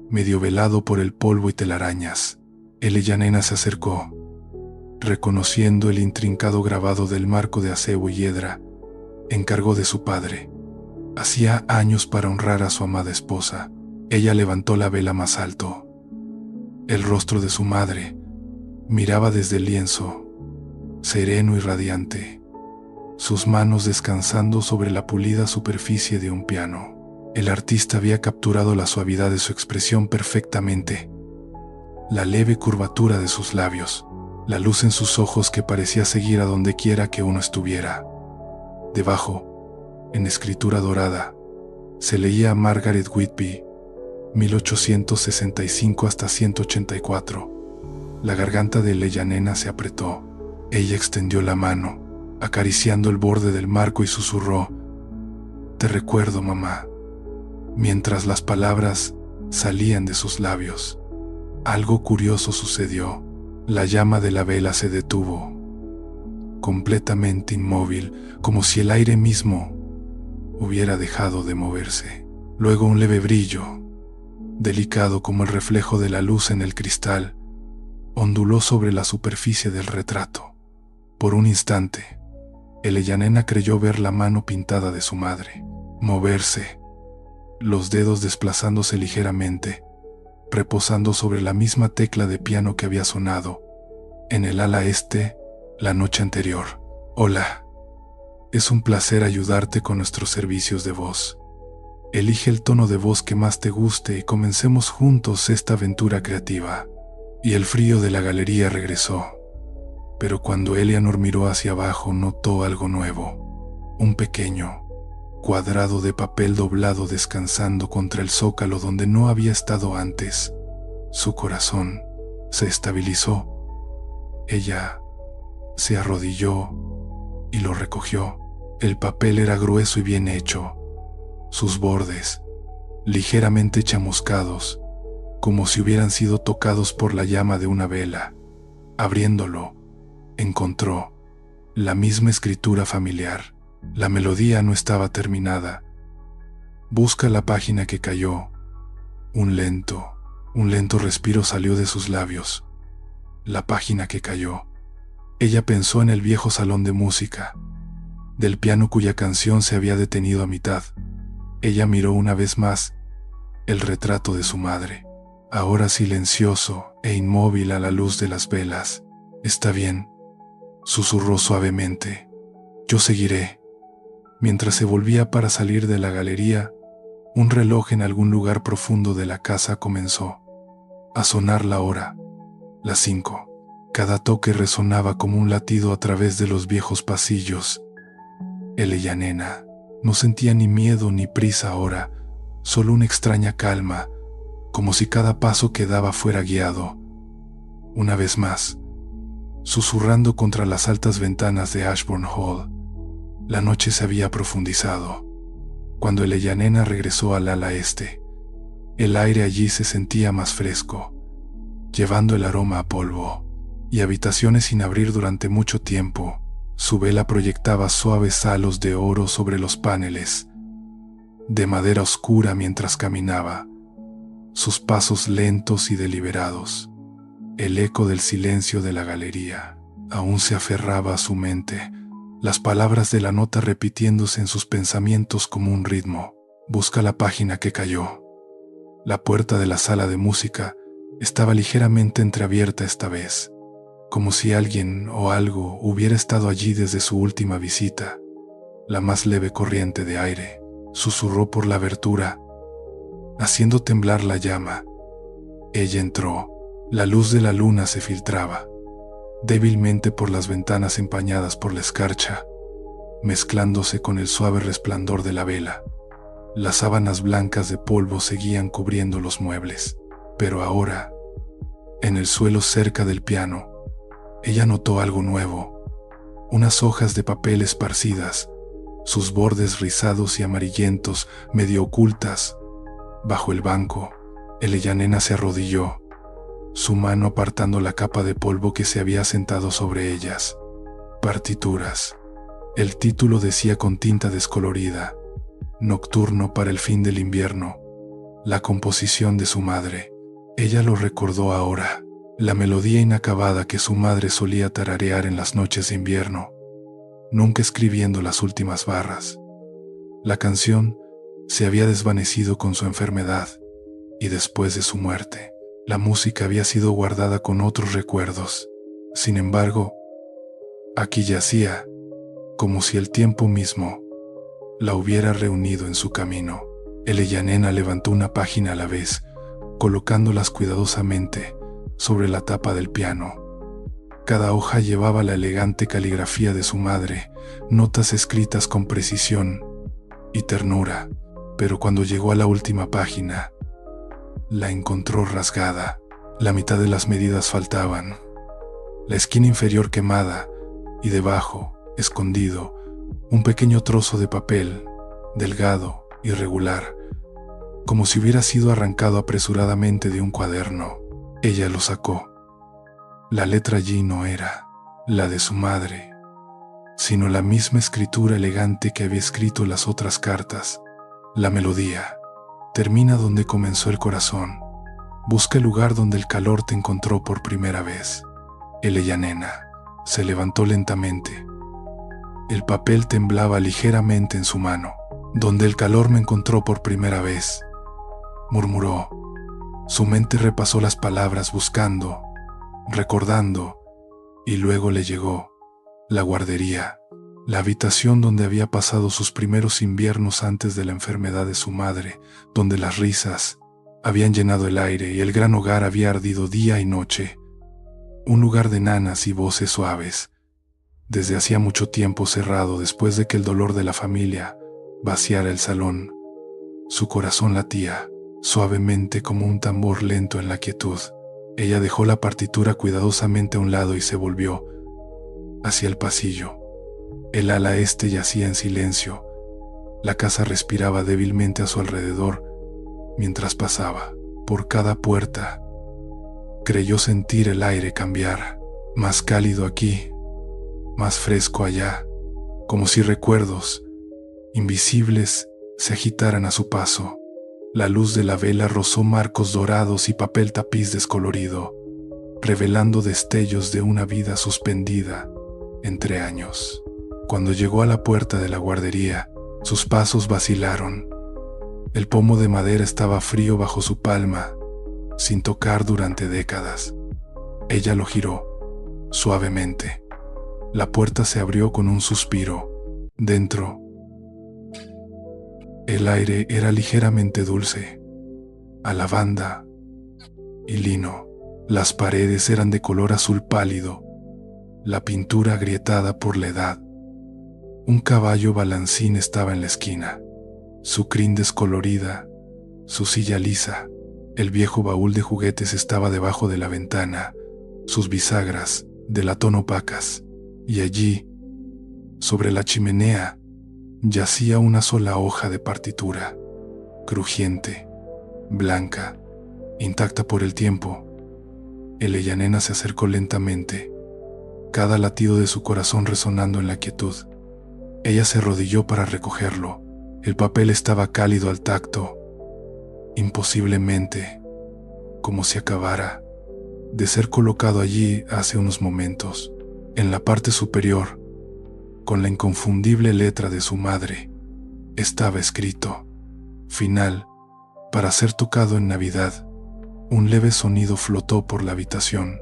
medio velado por el polvo y telarañas. Elena se acercó, reconociendo el intrincado grabado del marco de acebo y hiedra, encargó de su padre. Hacía años para honrar a su amada esposa. Ella levantó la vela más alto. El rostro de su madre miraba desde el lienzo, sereno y radiante, sus manos descansando sobre la pulida superficie de un piano. El artista había capturado la suavidad de su expresión perfectamente, la leve curvatura de sus labios, la luz en sus ojos que parecía seguir a donde quiera que uno estuviera. Debajo, en escritura dorada, se leía a Margaret Whitby, 1865 hasta 184. La garganta de Elena se apretó. Ella extendió la mano, acariciando el borde del marco y susurró: «Te recuerdo, mamá», mientras las palabras salían de sus labios. Algo curioso sucedió. La llama de la vela se detuvo, completamente inmóvil, como si el aire mismo hubiera dejado de moverse. Luego un leve brillo, delicado como el reflejo de la luz en el cristal, onduló sobre la superficie del retrato. Por un instante, Elena creyó ver la mano pintada de su madre moverse, los dedos desplazándose ligeramente, reposando sobre la misma tecla de piano que había sonado en el ala este la noche anterior. «Hola, es un placer ayudarte con nuestros servicios de voz. Elige el tono de voz que más te guste y comencemos juntos esta aventura creativa». Y el frío de la galería regresó. Pero cuando Eleanor miró hacia abajo notó algo nuevo. Un pequeño cuadrado de papel doblado descansando contra el zócalo donde no había estado antes. Su corazón se estabilizó. Ella se arrodilló y lo recogió. El papel era grueso y bien hecho, sus bordes ligeramente chamuscados, como si hubieran sido tocados por la llama de una vela. Abriéndolo, encontró la misma escritura familiar. La melodía no estaba terminada. «Busca la página que cayó». Un lento respiro salió de sus labios. La página que cayó. Ella pensó en el viejo salón de música, del piano cuya canción se había detenido a mitad. Ella miró una vez más el retrato de su madre, ahora silencioso e inmóvil a la luz de las velas. «Está bien», susurró suavemente. Yo seguiré. Mientras se volvía para salir de la galería, un reloj en algún lugar profundo de la casa comenzó a sonar la hora, las 5. Cada toque resonaba como un latido a través de los viejos pasillos. Nena no sentía ni miedo ni prisa ahora, solo una extraña calma, como si cada paso que daba fuera guiado. Una vez más, susurrando contra las altas ventanas de Ashbourne Hall, la noche se había profundizado. Cuando Nena regresó al ala este, el aire allí se sentía más fresco, llevando el aroma a polvo, y habitaciones sin abrir durante mucho tiempo. Su vela proyectaba suaves halos de oro sobre los paneles, de madera oscura mientras caminaba, sus pasos lentos y deliberados. El eco del silencio de la galería aún se aferraba a su mente, las palabras de la nota repitiéndose en sus pensamientos como un ritmo. Busca la página que cayó. La puerta de la sala de música estaba ligeramente entreabierta esta vez, como si alguien o algo hubiera estado allí desde su última visita. La más leve corriente de aire susurró por la abertura, haciendo temblar la llama. Ella entró. La luz de la luna se filtraba débilmente por las ventanas empañadas por la escarcha, mezclándose con el suave resplandor de la vela. Las sábanas blancas de polvo seguían cubriendo los muebles, pero ahora, en el suelo cerca del piano, ella notó algo nuevo: unas hojas de papel esparcidas, sus bordes rizados y amarillentos, medio ocultas. Bajo el banco, Nena se arrodilló, su mano apartando la capa de polvo que se había asentado sobre ellas. Partituras. El título decía con tinta descolorida: Nocturno para el fin del invierno. La composición de su madre. Ella lo recordó ahora, la melodía inacabada que su madre solía tararear en las noches de invierno, nunca escribiendo las últimas barras. La canción se había desvanecido con su enfermedad, y después de su muerte, la música había sido guardada con otros recuerdos. Sin embargo, aquí yacía, como si el tiempo mismo la hubiera reunido en su camino. Nena levantó una página a la vez, colocándolas cuidadosamente sobre la tapa del piano. Cada hoja llevaba la elegante caligrafía de su madre, notas escritas con precisión y ternura, pero cuando llegó a la última página, la encontró rasgada. La mitad de las medidas faltaban, la esquina inferior quemada, y debajo, escondido, un pequeño trozo de papel, delgado, irregular, como si hubiera sido arrancado apresuradamente de un cuaderno. Ella lo sacó. La letra allí no era la de su madre, sino la misma escritura elegante que había escrito las otras cartas. La melodía termina donde comenzó el corazón. Busca el lugar donde el calor te encontró por primera vez. Nena se levantó lentamente. El papel temblaba ligeramente en su mano. Donde el calor me encontró por primera vez, murmuró. Su mente repasó las palabras buscando, recordando, y luego le llegó la guardería, la habitación donde había pasado sus primeros inviernos antes de la enfermedad de su madre, donde las risas habían llenado el aire y el gran hogar había ardido día y noche. Un lugar de nanas y voces suaves, desde hacía mucho tiempo cerrado después de que el dolor de la familia vaciara el salón. Su corazón latía suavemente como un tambor lento en la quietud. Ella dejó la partitura cuidadosamente a un lado y se volvió hacia el pasillo. El ala este yacía en silencio. La casa respiraba débilmente a su alrededor mientras pasaba por cada puerta. Creyó sentir el aire cambiar, más cálido aquí, más fresco allá, como si recuerdos invisibles se agitaran a su paso. La luz de la vela rozó marcos dorados y papel tapiz descolorido, revelando destellos de una vida suspendida entre años. Cuando llegó a la puerta de la guardería, sus pasos vacilaron. El pomo de madera estaba frío bajo su palma, sin tocar durante décadas. Ella lo giró suavemente. La puerta se abrió con un suspiro. Dentro, el aire era ligeramente dulce, a lavanda y lino. Las paredes eran de color azul pálido, la pintura agrietada por la edad. Un caballo balancín estaba en la esquina, su crin descolorida, su silla lisa. El viejo baúl de juguetes estaba debajo de la ventana, sus bisagras de latón opacas, y allí, sobre la chimenea, yacía una sola hoja de partitura, crujiente, blanca, intacta por el tiempo. Eleyanena se acercó lentamente, cada latido de su corazón resonando en la quietud. Ella se arrodilló para recogerlo. El papel estaba cálido al tacto, imposiblemente, como si acabara de ser colocado allí hace unos momentos. En la parte superior, con la inconfundible letra de su madre, estaba escrito: final, para ser tocado en Navidad. Un leve sonido flotó por la habitación.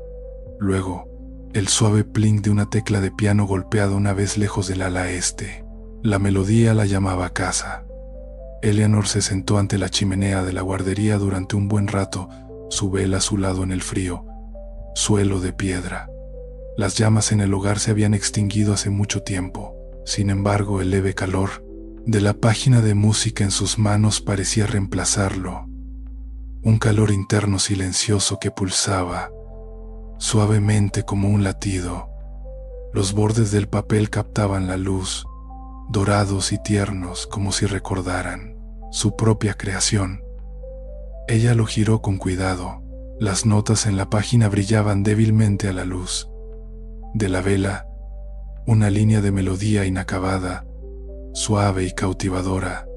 Luego, el suave pling de una tecla de piano golpeada una vez lejos del ala este. La melodía la llamaba a casa. Eleanor se sentó ante la chimenea de la guardería durante un buen rato, su vela a su lado en el frío suelo de piedra. Las llamas en el hogar se habían extinguido hace mucho tiempo. Sin embargo, el leve calor de la página de música en sus manos parecía reemplazarlo. Un calor interno silencioso que pulsaba suavemente como un latido. Los bordes del papel captaban la luz, dorados y tiernos, como si recordaran su propia creación. Ella lo giró con cuidado. Las notas en la página brillaban débilmente a la luz de la vela, una línea de melodía inacabada, suave y cautivadora.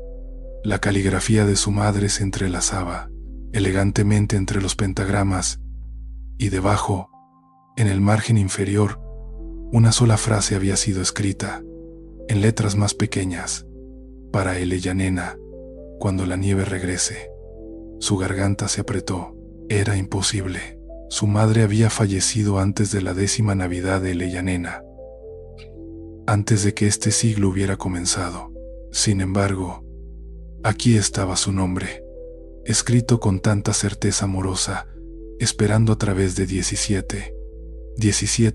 La caligrafía de su madre se entrelazaba elegantemente entre los pentagramas, y debajo, en el margen inferior, una sola frase había sido escrita, en letras más pequeñas: para Eleyanena, cuando la nieve regrese. Su garganta se apretó. Era imposible. Su madre había fallecido antes de la 10ª Navidad de Eleyanena, antes de que este siglo hubiera comenzado. Sin embargo, aquí estaba su nombre, escrito con tanta certeza amorosa, esperando a través de 17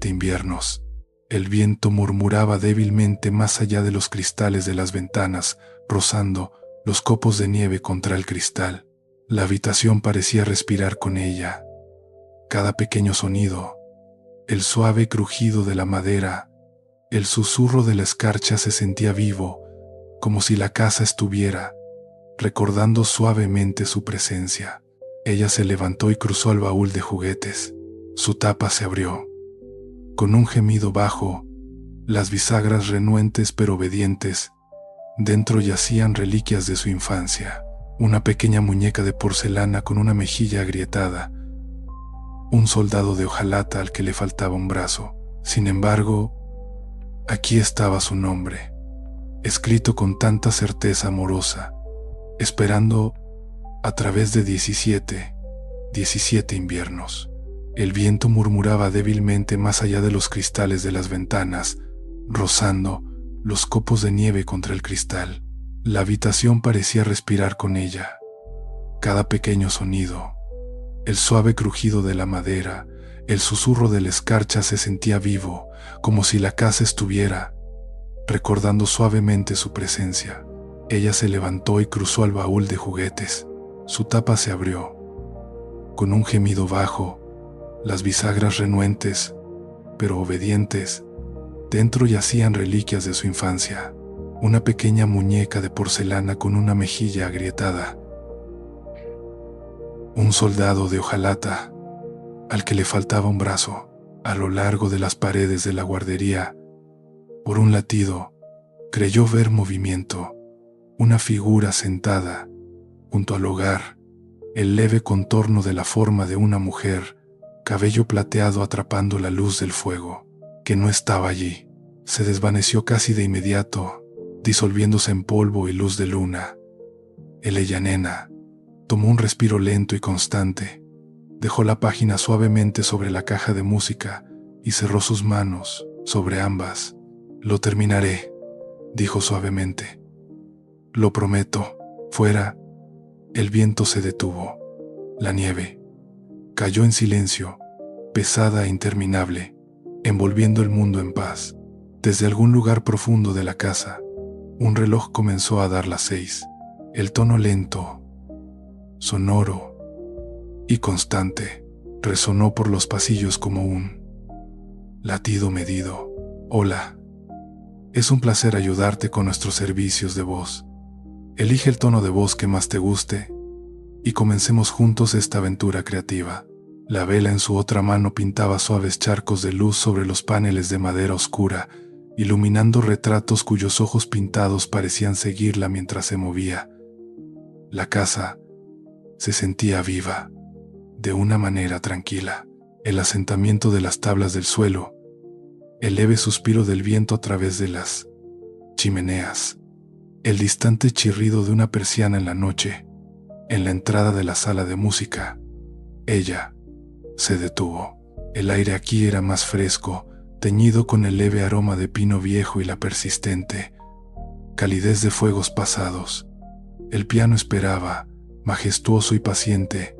inviernos. El viento murmuraba débilmente más allá de los cristales de las ventanas, rozando los copos de nieve contra el cristal. La habitación parecía respirar con ella. Cada pequeño sonido, el suave crujido de la madera, el susurro de la escarcha se sentía vivo, como si la casa estuviera recordando suavemente su presencia. Ella se levantó y cruzó al baúl de juguetes. Su tapa se abrió. Con un gemido bajo, las bisagras renuentes pero obedientes, dentro yacían reliquias de su infancia. Una pequeña muñeca de porcelana con una mejilla agrietada, un soldado de hojalata al que le faltaba un brazo. Sin embargo, aquí estaba su nombre, escrito con tanta certeza amorosa, esperando a través de 17 inviernos. El viento murmuraba débilmente más allá de los cristales de las ventanas, rozando los copos de nieve contra el cristal. La habitación parecía respirar con ella. Cada pequeño sonido, el suave crujido de la madera, el susurro de la escarcha se sentía vivo, como si la casa estuviera recordando suavemente su presencia. Ella se levantó y cruzó al baúl de juguetes. Su tapa se abrió. Con un gemido bajo, las bisagras renuentes, pero obedientes, dentro yacían reliquias de su infancia. Una pequeña muñeca de porcelana con una mejilla agrietada, un soldado de hojalata al que le faltaba un brazo. A lo largo de las paredes de la guardería, por un latido, creyó ver movimiento, una figura sentada junto al hogar, el leve contorno de la forma de una mujer, cabello plateado atrapando la luz del fuego, que no estaba allí. Se desvaneció casi de inmediato, disolviéndose en polvo y luz de luna. Eleyanena tomó un respiro lento y constante, dejó la página suavemente sobre la caja de música y cerró sus manos. sobre ambas. Lo terminaré, dijo suavemente. Lo prometo. Fuera, el viento se detuvo. La nieve cayó en silencio, pesada e interminable, envolviendo el mundo en paz. Desde algún lugar profundo de la casa, un reloj comenzó a dar las 6. El tono lento, sonoro y constante resonó por los pasillos como un latido medido. Hola, es un placer ayudarte con nuestros servicios de voz. Elige el tono de voz que más te guste y comencemos juntos esta aventura creativa. La vela en su otra mano pintaba suaves charcos de luz sobre los paneles de madera oscura, iluminando retratos cuyos ojos pintados parecían seguirla mientras se movía. La casa se sentía viva, de una manera tranquila. El asentamiento de las tablas del suelo, el leve suspiro del viento a través de las chimeneas, el distante chirrido de una persiana en la noche. En la entrada de la sala de música, ella se detuvo. El aire aquí era más fresco, teñido con el leve aroma de pino viejo y la persistente calidez de fuegos pasados. El piano esperaba, majestuoso y paciente,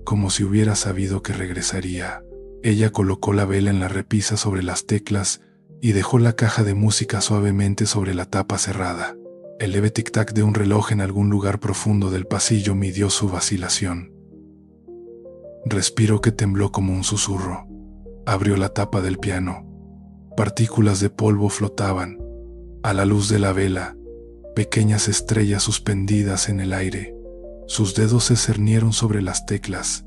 como si hubiera sabido que regresaría. Ella colocó la vela en la repisa sobre las teclas y dejó la caja de música suavemente sobre la tapa cerrada. El leve tic-tac de un reloj en algún lugar profundo del pasillo midió su vacilación. Respiró que tembló como un susurro. Abrió la tapa del piano. Partículas de polvo flotaban. A la luz de la vela, pequeñas estrellas suspendidas en el aire. Sus dedos se cernieron sobre las teclas,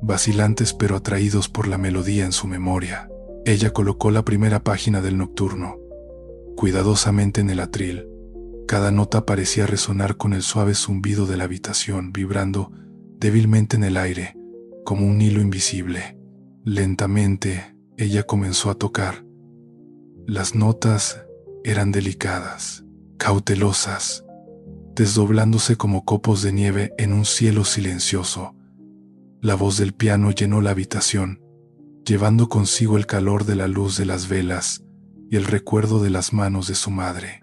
vacilantes pero atraídos por la melodía en su memoria. Ella colocó la primera página del nocturno, cuidadosamente en el atril. Cada nota parecía resonar con el suave zumbido de la habitación, vibrando débilmente en el aire, como un hilo invisible. Lentamente, ella comenzó a tocar. Las notas eran delicadas, cautelosas, desdoblándose como copos de nieve en un cielo silencioso. La voz del piano llenó la habitación, llevando consigo el calor de la luz de las velas y el recuerdo de las manos de su madre.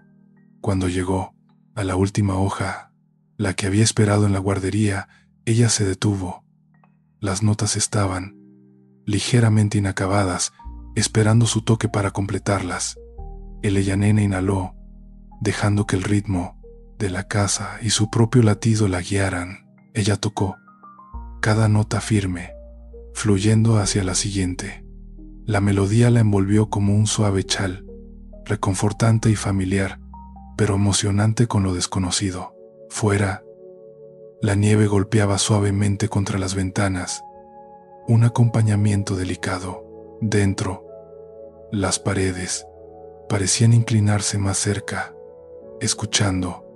Cuando llegó a la última hoja, la que había esperado en la guardería, ella se detuvo. Las notas estaban ligeramente inacabadas, esperando su toque para completarlas. El Eyanena inhaló, dejando que el ritmo de la casa y su propio latido la guiaran. Ella tocó cada nota firme, fluyendo hacia la siguiente. La melodía la envolvió como un suave chal, reconfortante y familiar, pero emocionante con lo desconocido. Fuera, la nieve golpeaba suavemente contra las ventanas, un acompañamiento delicado. Dentro, las paredes parecían inclinarse más cerca, escuchando.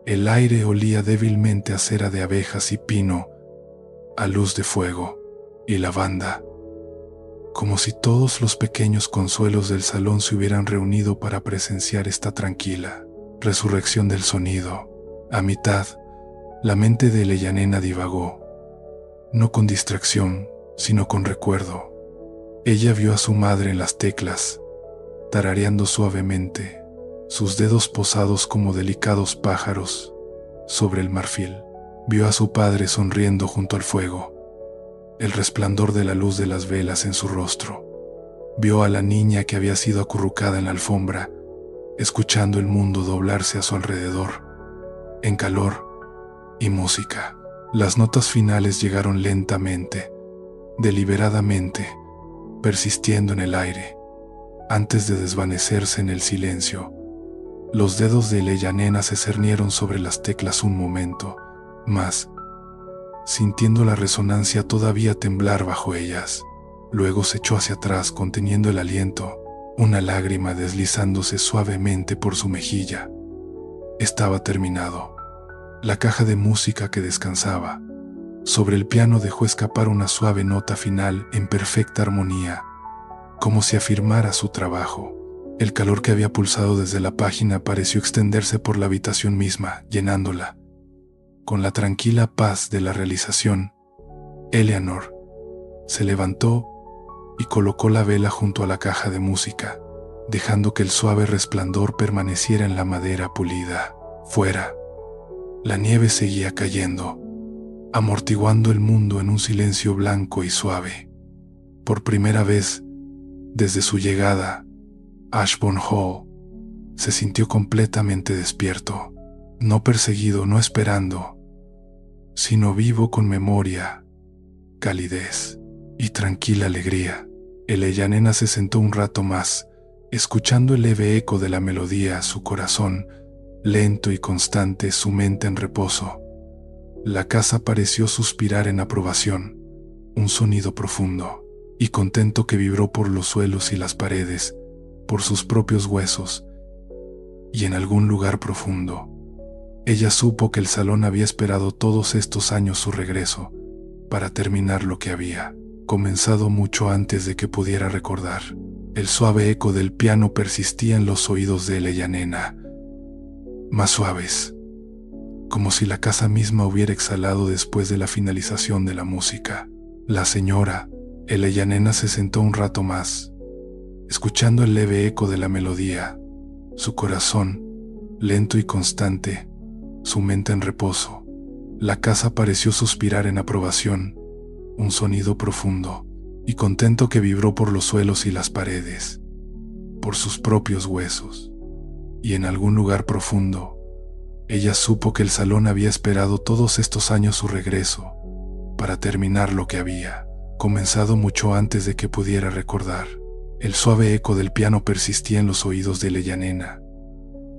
El aire olía débilmente a cera de abejas y pino, a luz de fuego y lavanda, como si todos los pequeños consuelos del salón se hubieran reunido para presenciar esta tranquila resurrección del sonido. A mitad, la mente de Eyanena divagó, no con distracción, sino con recuerdo. Ella vio a su madre en las teclas, tarareando suavemente, sus dedos posados como delicados pájaros sobre el marfil. Vio a su padre sonriendo junto al fuego, el resplandor de la luz de las velas en su rostro. Vio a la niña que había sido acurrucada en la alfombra, escuchando el mundo doblarse a su alrededor, en calor y música. Las notas finales llegaron lentamente, deliberadamente, persistiendo en el aire, antes de desvanecerse en el silencio. Los dedos de Eyanena se cernieron sobre las teclas un momento, más, sintiendo la resonancia todavía temblar bajo ellas. Luego se echó hacia atrás conteniendo el aliento, una lágrima deslizándose suavemente por su mejilla. Estaba terminado. La caja de música que descansaba sobre el piano dejó escapar una suave nota final en perfecta armonía, como si afirmara su trabajo. El calor que había pulsado desde la página pareció extenderse por la habitación misma, llenándola. Con la tranquila paz de la realización, Eleanor se levantó y colocó la vela junto a la caja de música. dejando que el suave resplandor permaneciera en la madera pulida. Fuera, la nieve seguía cayendo, amortiguando el mundo en un silencio blanco y suave. Por primera vez, desde su llegada, Ashbourne Hall se sintió completamente despierto, no perseguido, no esperando, sino vivo con memoria, calidez y tranquila alegría. Elyanena se sentó un rato más, escuchando el leve eco de la melodía, su corazón lento y constante, su mente en reposo. La casa pareció suspirar en aprobación, un sonido profundo y contento que vibró por los suelos y las paredes, por sus propios huesos, y en algún lugar profundo, ella supo que el salón había esperado todos estos años su regreso, para terminar lo que había comenzado mucho antes de que pudiera recordar. El suave eco del piano persistía en los oídos de Elyanena, más suaves, como si la casa misma hubiera exhalado después de la finalización de la música. La señora Elyanena se sentó un rato más, escuchando el leve eco de la melodía, su corazón lento y constante, su mente en reposo. La casa pareció suspirar en aprobación, un sonido profundo y contento que vibró por los suelos y las paredes, por sus propios huesos. Y en algún lugar profundo, ella supo que el salón había esperado todos estos años su regreso, para terminar lo que había comenzado mucho antes de que pudiera recordar. El suave eco del piano persistía en los oídos de Elyanena,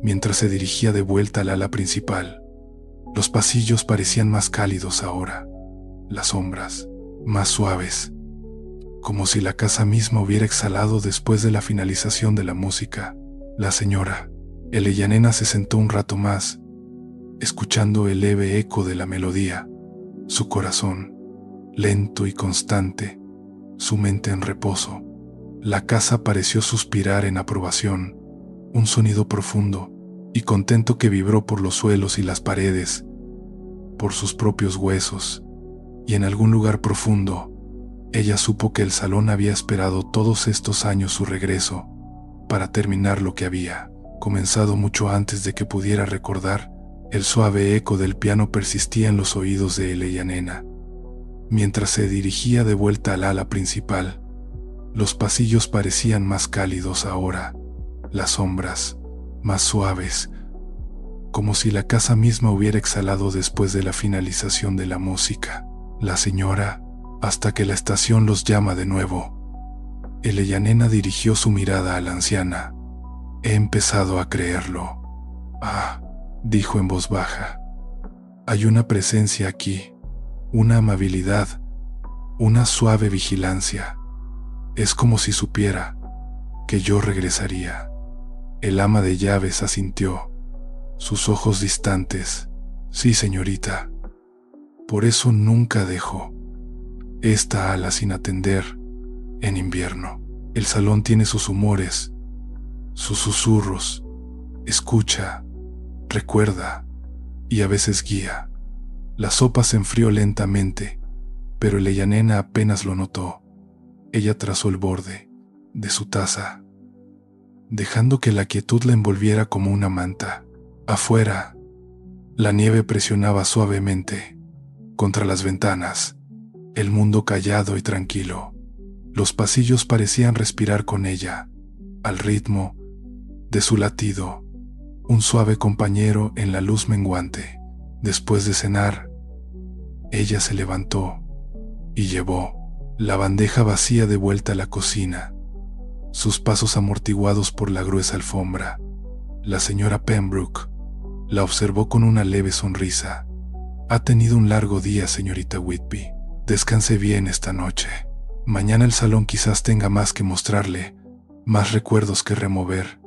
mientras se dirigía de vuelta al ala principal. Los pasillos parecían más cálidos ahora, las sombras más suaves, como si la casa misma hubiera exhalado después de la finalización de la música. La señora Elyanena se sentó un rato más, escuchando el leve eco de la melodía, su corazón lento y constante, su mente en reposo. La casa pareció suspirar en aprobación, un sonido profundo y contento que vibró por los suelos y las paredes, por sus propios huesos, y en algún lugar profundo, ella supo que el salón había esperado todos estos años su regreso, para terminar lo que había comenzado mucho antes de que pudiera recordar. El suave eco del piano persistía en los oídos de Elyanena, mientras se dirigía de vuelta al ala principal. Los pasillos parecían más cálidos ahora, las sombras más suaves, como si la casa misma hubiera exhalado después de la finalización de la música. La señora, hasta que la estación los llama de nuevo. Elyanena dirigió su mirada a la anciana. He empezado a creerlo. Ah, dijo en voz baja. Hay una presencia aquí, una amabilidad, una suave vigilancia. Es como si supiera que yo regresaría. El ama de llaves asintió, sus ojos distantes. Sí, señorita. Por eso nunca dejo esta ala sin atender. En invierno, el salón tiene sus humores, sus susurros. Escucha, recuerda y a veces guía. La sopa se enfrió lentamente, pero Elyanena apenas lo notó. Ella trazó el borde de su taza, dejando que la quietud la envolviera como una manta. Afuera, la nieve presionaba suavemente contra las ventanas, el mundo callado y tranquilo. Los pasillos parecían respirar con ella, al ritmo de su latido, un suave compañero en la luz menguante. Después de cenar, ella se levantó y llevó la bandeja vacía de vuelta a la cocina, sus pasos amortiguados por la gruesa alfombra. La señora Pembroke la observó con una leve sonrisa. Ha tenido un largo día, señorita Whitby. Descanse bien esta noche. Mañana el salón quizás tenga más que mostrarle, más recuerdos que remover.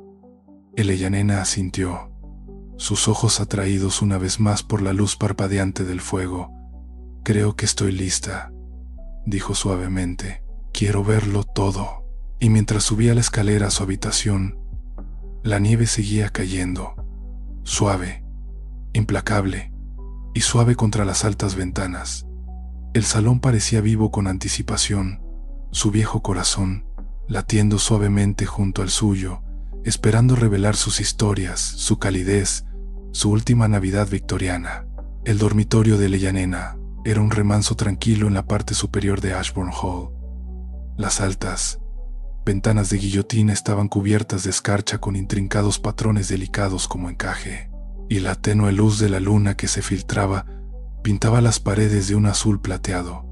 Elyanena asintió, sus ojos atraídos una vez más por la luz parpadeante del fuego. Creo que estoy lista, dijo suavemente. Quiero verlo todo. Y mientras subía la escalera a su habitación, la nieve seguía cayendo, suave, implacable y suave contra las altas ventanas. El salón parecía vivo con anticipación, su viejo corazón latiendo suavemente junto al suyo, esperando revelar sus historias, su calidez, su última Navidad victoriana. El dormitorio de Leyanena era un remanso tranquilo en la parte superior de Ashbourne Hall. Las altas ventanas de guillotina estaban cubiertas de escarcha con intrincados patrones delicados como encaje, y la tenue luz de la luna que se filtraba pintaba las paredes de un azul plateado.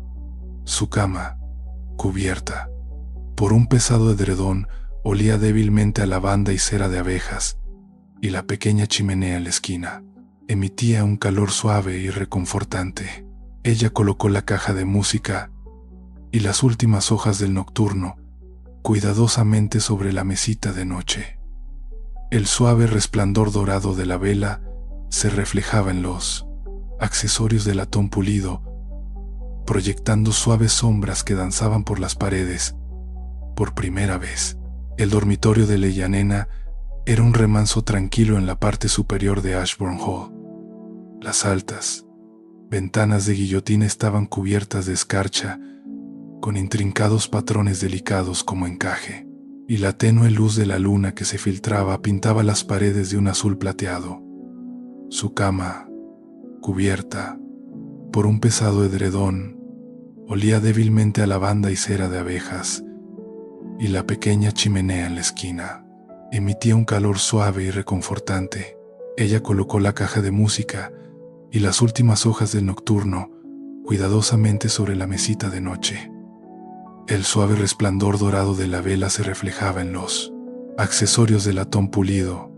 Su cama, cubierta por un pesado edredón, olía débilmente a lavanda y cera de abejas, y la pequeña chimenea en la esquina emitía un calor suave y reconfortante. Ella colocó la caja de música y las últimas hojas del nocturno cuidadosamente sobre la mesita de noche. El suave resplandor dorado de la vela se reflejaba en los accesorios de latón pulido, proyectando suaves sombras que danzaban por las paredes. Por primera vez, el dormitorio de Leyanena era un remanso tranquilo en la parte superior de Ashbourne Hall. Las altas ventanas de guillotina estaban cubiertas de escarcha, con intrincados patrones delicados como encaje, y la tenue luz de la luna que se filtraba pintaba las paredes de un azul plateado. Su cama, cubierta por un pesado edredón, olía débilmente a lavanda y cera de abejas, y la pequeña chimenea en la esquina emitía un calor suave y reconfortante. Ella colocó la caja de música y las últimas hojas del nocturno cuidadosamente sobre la mesita de noche. El suave resplandor dorado de la vela se reflejaba en los accesorios de latón pulido,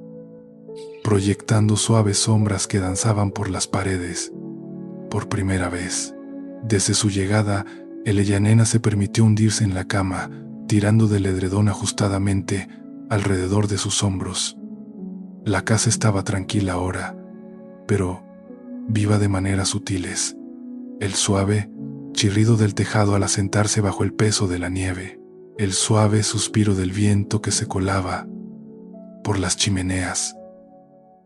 proyectando suaves sombras que danzaban por las paredes. Por primera vez, desde su llegada, Leyanena se permitió hundirse en la cama, tirando del edredón ajustadamente alrededor de sus hombros. La casa estaba tranquila ahora, pero viva de maneras sutiles. El suave chirrido del tejado al asentarse bajo el peso de la nieve, el suave suspiro del viento que se colaba por las chimeneas,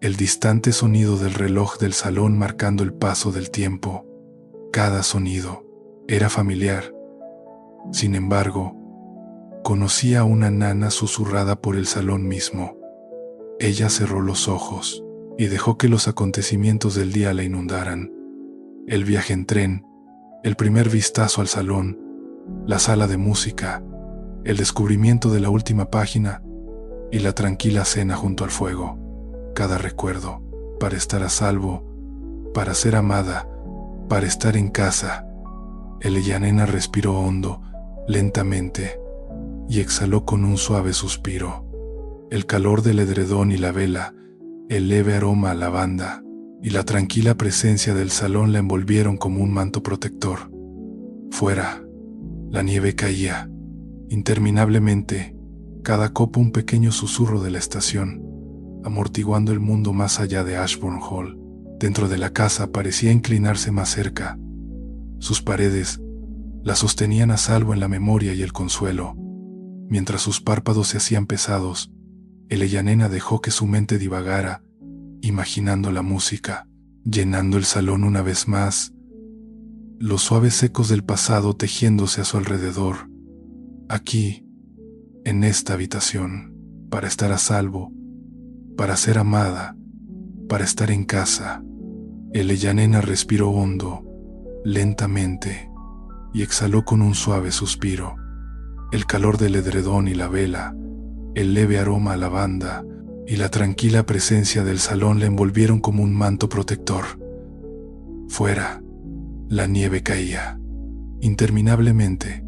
el distante sonido del reloj del salón marcando el paso del tiempo. Cada sonido era familiar. Sin embargo, conocía a una nana susurrada por el salón mismo. Ella cerró los ojos y dejó que los acontecimientos del día la inundaran. El viaje en tren, el primer vistazo al salón, la sala de música, el descubrimiento de la última página y la tranquila cena junto al fuego. Cada recuerdo, para estar a salvo, para ser amada, para estar en casa. Leyanena respiró hondo, lentamente, y exhaló con un suave suspiro. El calor del edredón y la vela, el leve aroma a lavanda y la tranquila presencia del salón la envolvieron como un manto protector. Fuera, la nieve caía, interminablemente, cada copo un pequeño susurro de la estación, amortiguando el mundo más allá de Ashbourne Hall. Dentro de la casa parecía inclinarse más cerca. Sus paredes la sostenían a salvo en la memoria y el consuelo. Mientras sus párpados se hacían pesados, Leyanena dejó que su mente divagara, imaginando la música, llenando el salón una vez más, los suaves ecos del pasado tejiéndose a su alrededor. Aquí, en esta habitación, para estar a salvo, para ser amada, para estar en casa. Leyanena respiró hondo, lentamente, y exhaló con un suave suspiro. El calor del edredón y la vela, el leve aroma a lavanda y la tranquila presencia del salón la envolvieron como un manto protector. Fuera, la nieve caía, interminablemente,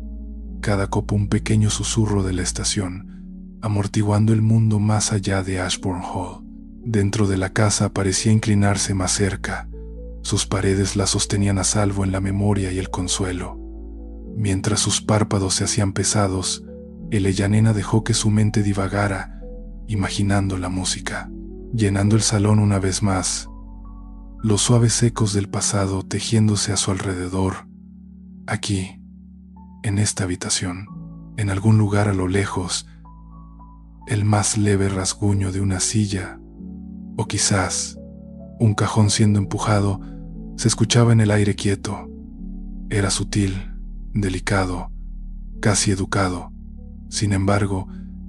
cada copo un pequeño susurro de la estación, amortiguando el mundo más allá de Ashbourne Hall. Dentro de la casa parecía inclinarse más cerca. Sus paredes la sostenían a salvo en la memoria y el consuelo. Mientras sus párpados se hacían pesados, Leyanena dejó que su mente divagara, imaginando la música, llenando el salón una vez más, los suaves ecos del pasado tejiéndose a su alrededor. Aquí, en esta habitación, en algún lugar a lo lejos, el más leve rasguño de una silla, o quizás un cajón siendo empujado, se escuchaba en el aire quieto. Era sutil, delicado, casi educado. Sin embargo,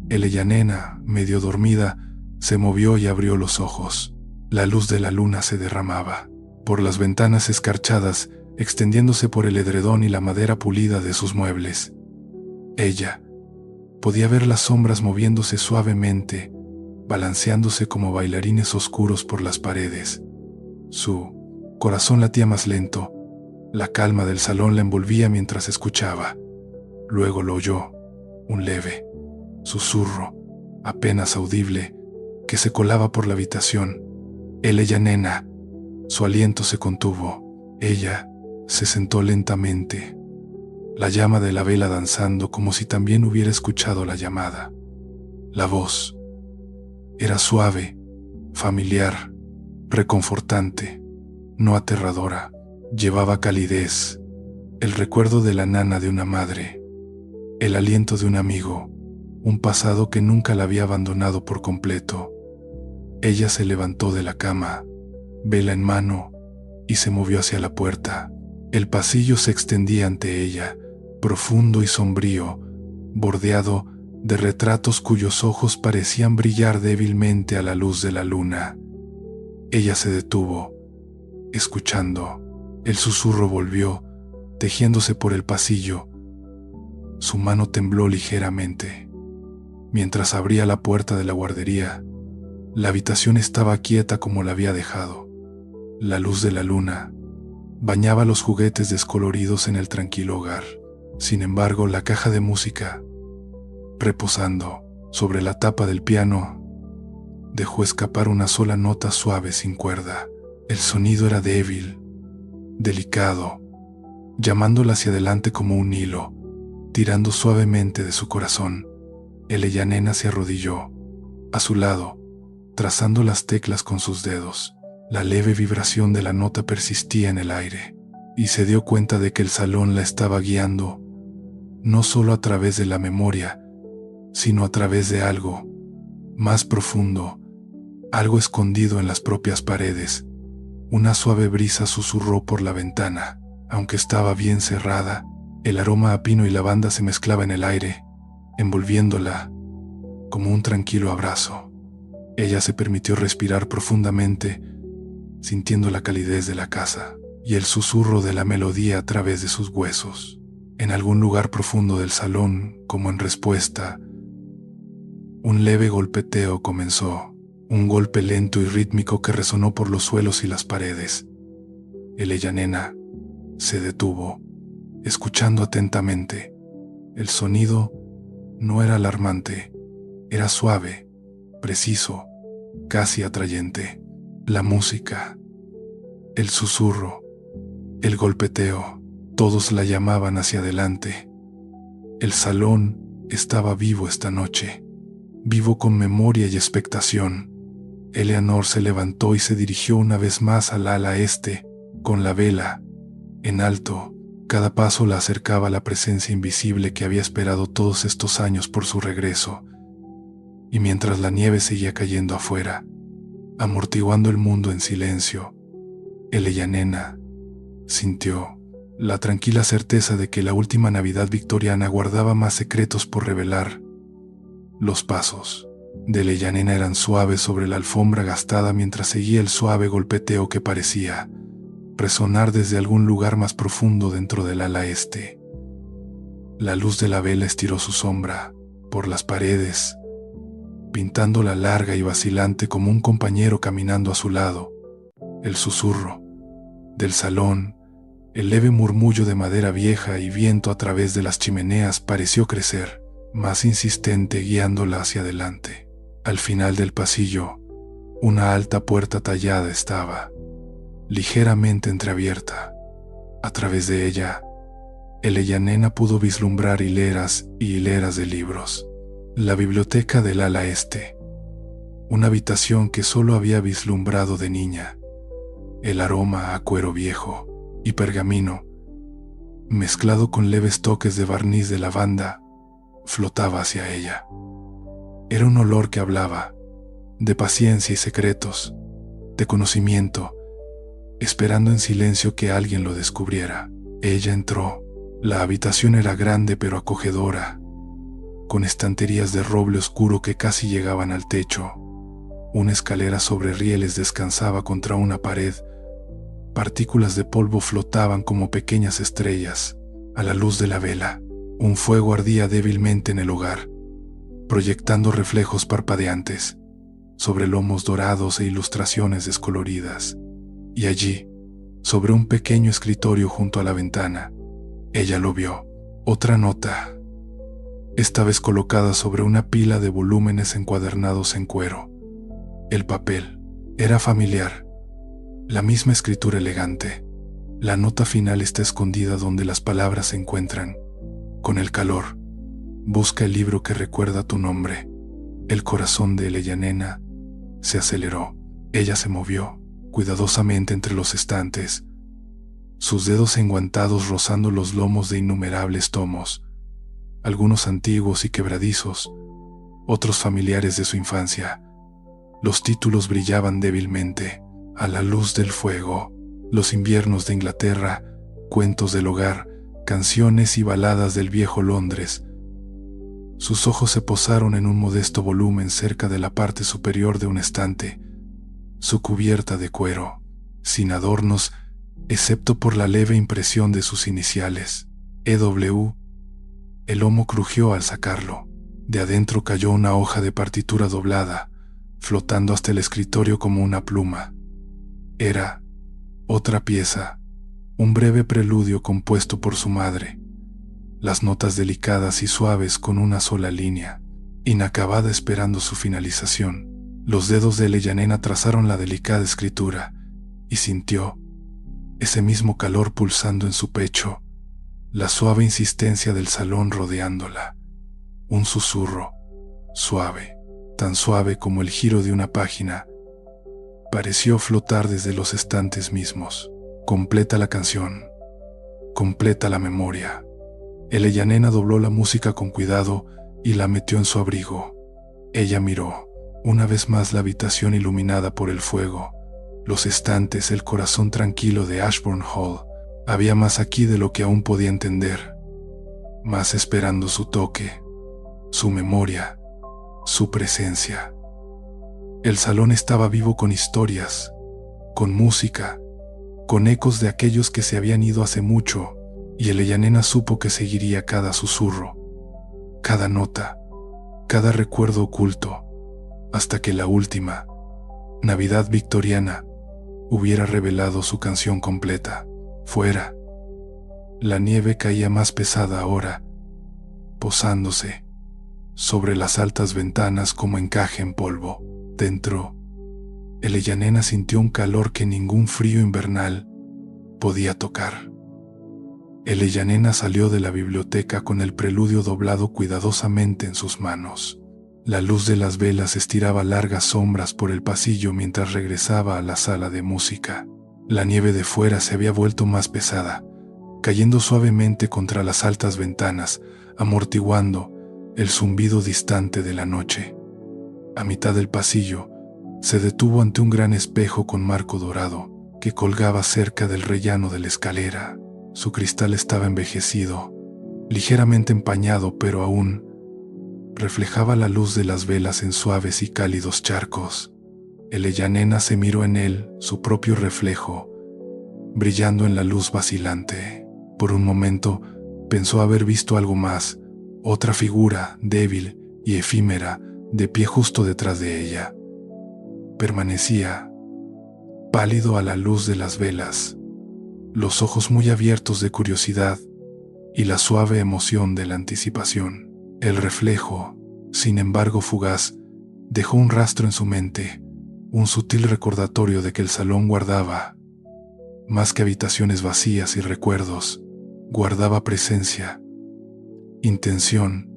Elena, medio dormida, se movió y abrió los ojos. La luz de la luna se derramaba por las ventanas escarchadas, extendiéndose por el edredón y la madera pulida de sus muebles. Ella podía ver las sombras moviéndose suavemente, balanceándose como bailarines oscuros por las paredes. Su corazón latía más lento. La calma del salón la envolvía mientras escuchaba. Luego lo oyó, un leve susurro, apenas audible, que se colaba por la habitación. Elena. Su aliento se contuvo. Ella se sentó lentamente, la llama de la vela danzando como si también hubiera escuchado la llamada. La voz era suave, familiar, reconfortante, no aterradora. Llevaba calidez, el recuerdo de la nana de una madre, el aliento de un amigo, un pasado que nunca la había abandonado por completo. Ella se levantó de la cama, vela en mano, y se movió hacia la puerta. El pasillo se extendía ante ella, profundo y sombrío, bordeado de retratos cuyos ojos parecían brillar débilmente a la luz de la luna. Ella se detuvo, escuchando. El susurro volvió, tejiéndose por el pasillo. Su mano tembló ligeramente. Mientras abría la puerta de la guardería, la habitación estaba quieta como la había dejado. La luz de la luna bañaba los juguetes descoloridos en el tranquilo hogar. Sin embargo, la caja de música, reposando sobre la tapa del piano, dejó escapar una sola nota suave sin cuerda. El sonido era débil, delicado, llamándola hacia adelante como un hilo, tirando suavemente de su corazón. Elena se arrodilló a su lado, trazando las teclas con sus dedos. La leve vibración de la nota persistía en el aire, y se dio cuenta de que el salón la estaba guiando, no solo a través de la memoria, sino a través de algo más profundo, algo escondido en las propias paredes. Una suave brisa susurró por la ventana. Aunque estaba bien cerrada, el aroma a pino y lavanda se mezclaba en el aire, envolviéndola como un tranquilo abrazo. Ella se permitió respirar profundamente, sintiendo la calidez de la casa y el susurro de la melodía a través de sus huesos. En algún lugar profundo del salón, como en respuesta, un leve golpeteo comenzó, un golpe lento y rítmico que resonó por los suelos y las paredes. Elena se detuvo, escuchando atentamente. El sonido no era alarmante, era suave, preciso, casi atrayente. La música, el susurro, el golpeteo, todos la llamaban hacia adelante. El salón estaba vivo esta noche, vivo con memoria y expectación. Eleanor se levantó y se dirigió una vez más al ala este, con la vela en alto. Cada paso la acercaba a la presencia invisible que había esperado todos estos años por su regreso. Y mientras la nieve seguía cayendo afuera, amortiguando el mundo en silencio, Elena sintió la tranquila certeza de que la última Navidad victoriana guardaba más secretos por revelar. Los pasos de Elena eran suaves sobre la alfombra gastada mientras seguía el suave golpeteo que parecía resonar desde algún lugar más profundo dentro del ala este. La luz de la vela estiró su sombra por las paredes, pintándola larga y vacilante como un compañero caminando a su lado. El susurro del salón, el leve murmullo de madera vieja y viento a través de las chimeneas pareció crecer, más insistente, guiándola hacia adelante. Al final del pasillo, una alta puerta tallada estaba, ligeramente entreabierta. A través de ella, Elena pudo vislumbrar hileras y hileras de libros. La biblioteca del ala este, una habitación que solo había vislumbrado de niña. El aroma a cuero viejo y pergamino, mezclado con leves toques de barniz de lavanda, flotaba hacia ella. Era un olor que hablaba de paciencia y secretos, de conocimiento, esperando en silencio que alguien lo descubriera. Ella entró. La habitación era grande pero acogedora, con estanterías de roble oscuro que casi llegaban al techo. Una escalera sobre rieles descansaba contra una pared. Partículas de polvo flotaban como pequeñas estrellas a la luz de la vela. Un fuego ardía débilmente en el hogar, proyectando reflejos parpadeantes sobre lomos dorados e ilustraciones descoloridas. Y allí, sobre un pequeño escritorio junto a la ventana, ella lo vio. Otra nota, esta vez colocada sobre una pila de volúmenes encuadernados en cuero. El papel era familiar, la misma escritura elegante. La nota final está escondida donde las palabras se encuentran. Con el calor, busca el libro que recuerda tu nombre. El corazón de Eleyanena se aceleró. Ella se movió cuidadosamente entre los estantes, sus dedos enguantados rozando los lomos de innumerables tomos, algunos antiguos y quebradizos, otros familiares de su infancia. Los títulos brillaban débilmente a la luz del fuego: Los inviernos de Inglaterra, Cuentos del hogar, Canciones y baladas del viejo Londres. Sus ojos se posaron en un modesto volumen cerca de la parte superior de un estante, su cubierta de cuero, sin adornos, excepto por la leve impresión de sus iniciales, EW. El lomo crujió al sacarlo. De adentro cayó una hoja de partitura doblada, flotando hasta el escritorio como una pluma. Era otra pieza, un breve preludio compuesto por su madre. Las notas delicadas y suaves con una sola línea, inacabada esperando su finalización. Los dedos de Eleyanena trazaron la delicada escritura y sintió ese mismo calor pulsando en su pecho, la suave insistencia del salón rodeándola. Un susurro, suave, tan suave como el giro de una página, pareció flotar desde los estantes mismos. Completa la canción, completa la memoria. Eleyanena dobló la música con cuidado y la metió en su abrigo. Ella miró una vez más la habitación iluminada por el fuego, los estantes, el corazón tranquilo de Ashbourne Hall. Había más aquí de lo que aún podía entender, más esperando su toque, su memoria, su presencia. El salón estaba vivo con historias, con música, con ecos de aquellos que se habían ido hace mucho, y Eleyanena supo que seguiría cada susurro, cada nota, cada recuerdo oculto, hasta que la última, Navidad victoriana, hubiera revelado su canción completa. Fuera, la nieve caía más pesada ahora, posándose sobre las altas ventanas como encaje en polvo. Dentro, Eleyanena sintió un calor que ningún frío invernal podía tocar. Eleyanena salió de la biblioteca con el preludio doblado cuidadosamente en sus manos. La luz de las velas estiraba largas sombras por el pasillo mientras regresaba a la sala de música. La nieve de fuera se había vuelto más pesada, cayendo suavemente contra las altas ventanas, amortiguando el zumbido distante de la noche. A mitad del pasillo, se detuvo ante un gran espejo con marco dorado que colgaba cerca del rellano de la escalera. Su cristal estaba envejecido, ligeramente empañado, pero aún reflejaba la luz de las velas en suaves y cálidos charcos. Eleyanena se miró en él, su propio reflejo, brillando en la luz vacilante. Por un momento pensó haber visto algo más, otra figura débil y efímera, de pie justo detrás de ella. Permanecía pálido a la luz de las velas, los ojos muy abiertos de curiosidad y la suave emoción de la anticipación. El reflejo, sin embargo fugaz, dejó un rastro en su mente, un sutil recordatorio de que el salón guardaba, más que habitaciones vacías y recuerdos, guardaba presencia, intención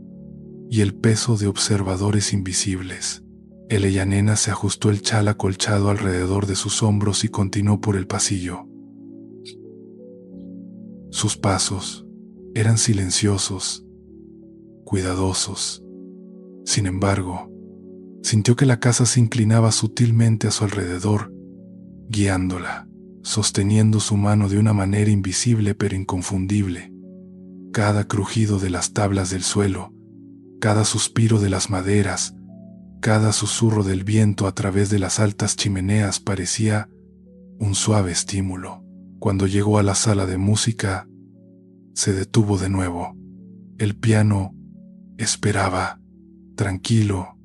y el peso de observadores invisibles. Eleyanena se ajustó el chal acolchado alrededor de sus hombros y continuó por el pasillo. Sus pasos eran silenciosos, cuidadosos. Sin embargo, sintió que la casa se inclinaba sutilmente a su alrededor, guiándola, sosteniendo su mano de una manera invisible pero inconfundible. Cada crujido de las tablas del suelo, Cada suspiro de las maderas, cada susurro del viento a través de las altas chimeneas parecía un suave estímulo. Cuando llegó a la sala de música, se detuvo de nuevo. El piano esperaba, tranquilo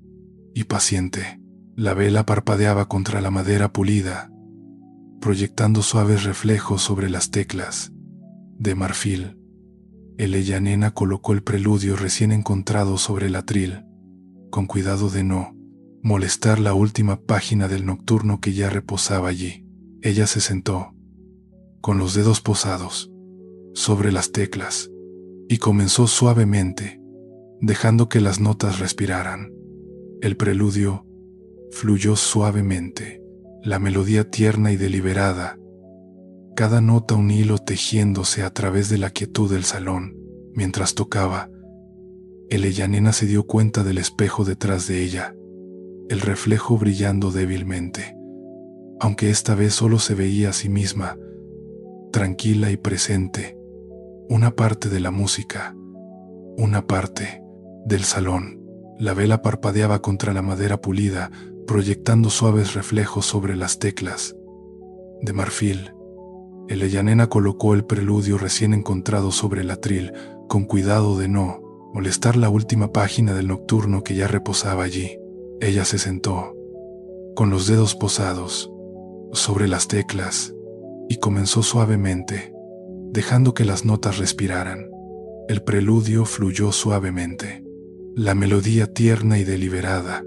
y paciente. La vela parpadeaba contra la madera pulida, proyectando suaves reflejos sobre las teclas de marfil. Elena colocó el preludio recién encontrado sobre el atril, con cuidado de no molestar la última página del nocturno que ya reposaba allí. Ella se sentó, con los dedos posados sobre las teclas, y comenzó suavemente, dejando que las notas respiraran. El preludio fluyó suavemente, la melodía tierna y deliberada, cada nota un hilo tejiéndose a través de la quietud del salón. Mientras tocaba, Elena se dio cuenta del espejo detrás de ella, el reflejo brillando débilmente, aunque esta vez solo se veía a sí misma, tranquila y presente, una parte de la música, una parte del salón. La vela parpadeaba contra la madera pulida, proyectando suaves reflejos sobre las teclas de marfil. Elena colocó el preludio recién encontrado sobre el atril, con cuidado de no molestar la última página del nocturno que ya reposaba allí. Ella se sentó, con los dedos posados sobre las teclas, y comenzó suavemente, dejando que las notas respiraran. El preludio fluyó suavemente, la melodía tierna y deliberada,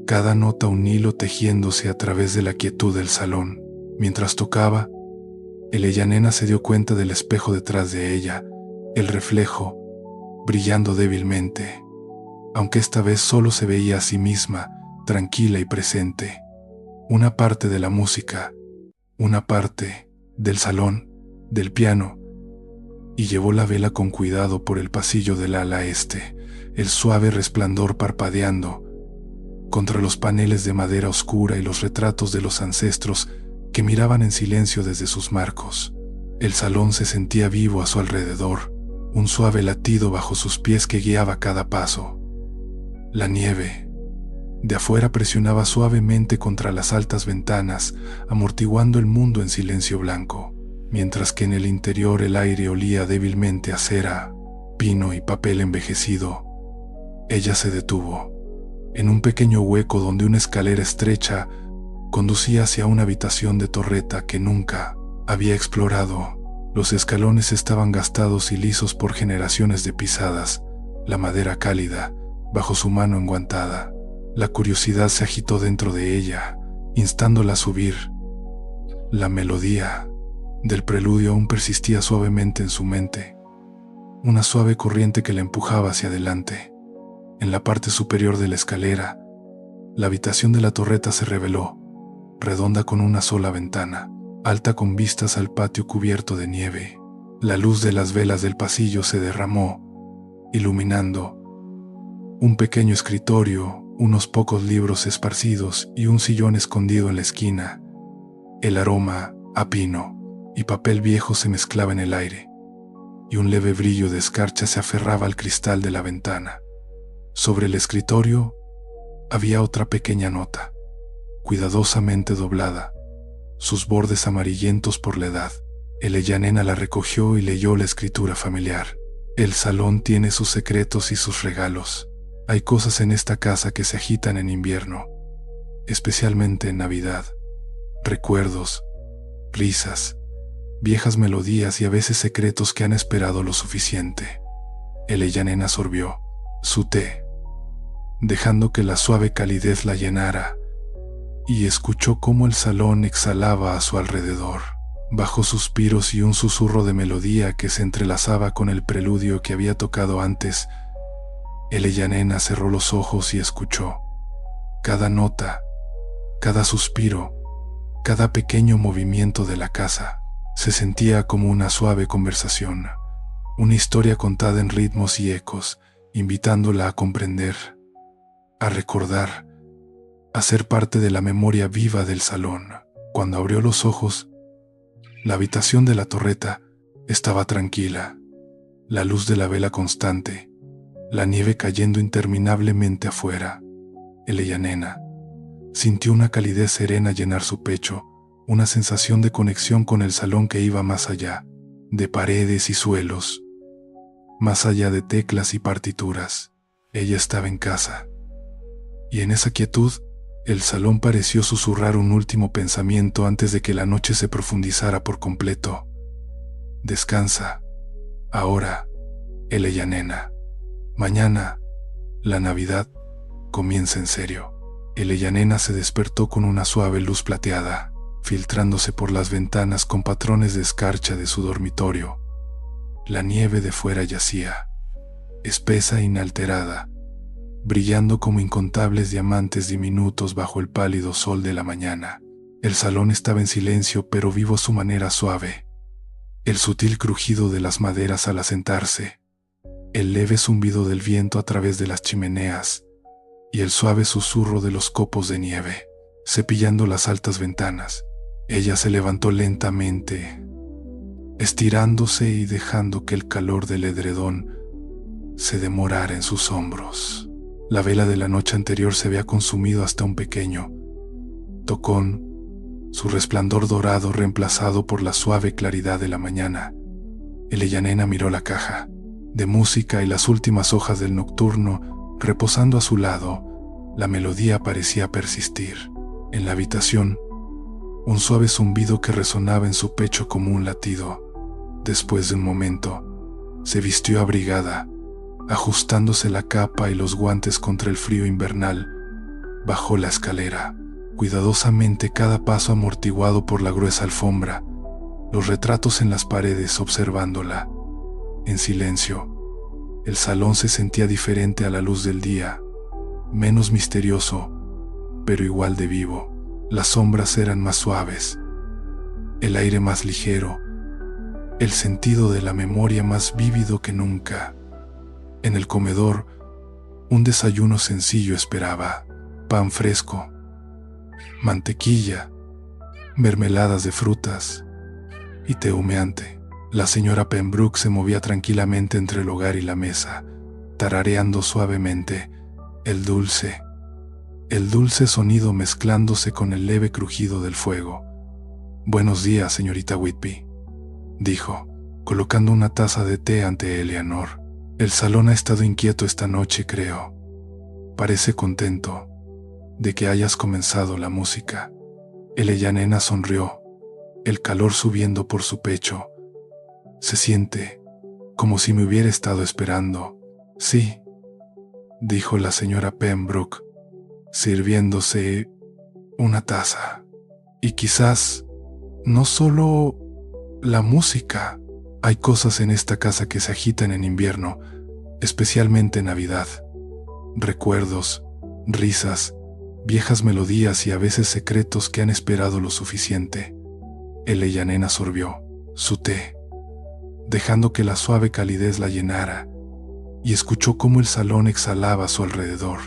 cada nota un hilo tejiéndose a través de la quietud del salón. Mientras tocaba, Elena se dio cuenta del espejo detrás de ella, el reflejo brillando débilmente, aunque esta vez solo se veía a sí misma, tranquila y presente, una parte de la música, una parte del salón, del piano, y llevó la vela con cuidado por el pasillo del ala este, el suave resplandor parpadeando contra los paneles de madera oscura y los retratos de los ancestros que miraban en silencio desde sus marcos. El salón se sentía vivo a su alrededor, un suave latido bajo sus pies que guiaba cada paso. La nieve de afuera presionaba suavemente contra las altas ventanas, amortiguando el mundo en silencio blanco, mientras que en el interior el aire olía débilmente a cera, pino y papel envejecido. Ella se detuvo, en un pequeño hueco donde una escalera estrecha conducía hacia una habitación de torreta que nunca había explorado. Los escalones estaban gastados y lisos por generaciones de pisadas, la madera cálida bajo su mano enguantada. La curiosidad se agitó dentro de ella, instándola a subir. La melodía del preludio aún persistía suavemente en su mente, una suave corriente que la empujaba hacia adelante. En la parte superior de la escalera, la habitación de la torreta se reveló, redonda con una sola ventana, alta con vistas al patio cubierto de nieve. La luz de las velas del pasillo se derramó, iluminando un pequeño escritorio, unos pocos libros esparcidos y un sillón escondido en la esquina. El aroma a pino y papel viejo se mezclaba en el aire, y un leve brillo de escarcha se aferraba al cristal de la ventana. Sobre el escritorio había otra pequeña nota, cuidadosamente doblada, sus bordes amarillentos por la edad. Elena la recogió y leyó la escritura familiar. El salón tiene sus secretos y sus regalos. Hay cosas en esta casa que se agitan en invierno, especialmente en Navidad. Recuerdos, risas, viejas melodías y a veces secretos que han esperado lo suficiente. Elena sorbió su té, dejando que la suave calidez la llenara, y escuchó cómo el salón exhalaba a su alrededor, bajo suspiros y un susurro de melodía que se entrelazaba con el preludio que había tocado antes. Elena cerró los ojos y escuchó. Cada nota, cada suspiro, cada pequeño movimiento de la casa se sentía como una suave conversación, una historia contada en ritmos y ecos, invitándola a comprender, a recordar, a ser parte de la memoria viva del salón. Cuando abrió los ojos, la habitación de la torreta estaba tranquila, la luz de la vela constante, la nieve cayendo interminablemente afuera. Nena sintió una calidez serena llenar su pecho, una sensación de conexión con el salón que iba más allá de paredes y suelos, más allá de teclas y partituras. Ella estaba en casa. Y en esa quietud, el salón pareció susurrar un último pensamiento antes de que la noche se profundizara por completo. Descansa. Ahora, Nena. Mañana, la Navidad, comienza en serio. Nena se despertó con una suave luz plateada, filtrándose por las ventanas con patrones de escarcha de su dormitorio. La nieve de fuera yacía, espesa e inalterada, brillando como incontables diamantes diminutos bajo el pálido sol de la mañana. El salón estaba en silencio, pero vivo a su manera suave. El sutil crujido de las maderas al asentarse, el leve zumbido del viento a través de las chimeneas y el suave susurro de los copos de nieve, cepillando las altas ventanas. Ella se levantó lentamente, estirándose y dejando que el calor del edredón se demorara en sus hombros. La vela de la noche anterior se había consumido hasta un pequeño tocón, su resplandor dorado reemplazado por la suave claridad de la mañana. Nena miró la caja de música y las últimas hojas del nocturno reposando a su lado. La melodía parecía persistir. En la habitación, un suave zumbido que resonaba en su pecho como un latido. Después de un momento, se vistió abrigada, ajustándose la capa y los guantes contra el frío invernal. Bajó la escalera, cuidadosamente, cada paso amortiguado por la gruesa alfombra, los retratos en las paredes observándola. En silencio, el salón se sentía diferente a la luz del día, menos misterioso, pero igual de vivo. Las sombras eran más suaves, el aire más ligero, el sentido de la memoria más vívido que nunca. En el comedor, un desayuno sencillo esperaba: pan fresco, mantequilla, mermeladas de frutas y té humeante. La señora Pembroke se movía tranquilamente entre el hogar y la mesa, tarareando suavemente el dulce sonido mezclándose con el leve crujido del fuego. «Buenos días, señorita Whitby», dijo, colocando una taza de té ante Eleanor. «El salón ha estado inquieto esta noche, creo. Parece contento de que hayas comenzado la música». Nena sonrió, el calor subiendo por su pecho. «Se siente como si me hubiera estado esperando». «Sí», dijo la señora Pembroke, sirviéndose una taza. «Y quizás no solo la música. Hay cosas en esta casa que se agitan en invierno, especialmente en Navidad. Recuerdos, risas, viejas melodías y a veces secretos que han esperado lo suficiente». Nena sorbió su té, dejando que la suave calidez la llenara, y escuchó cómo el salón exhalaba a su alrededor.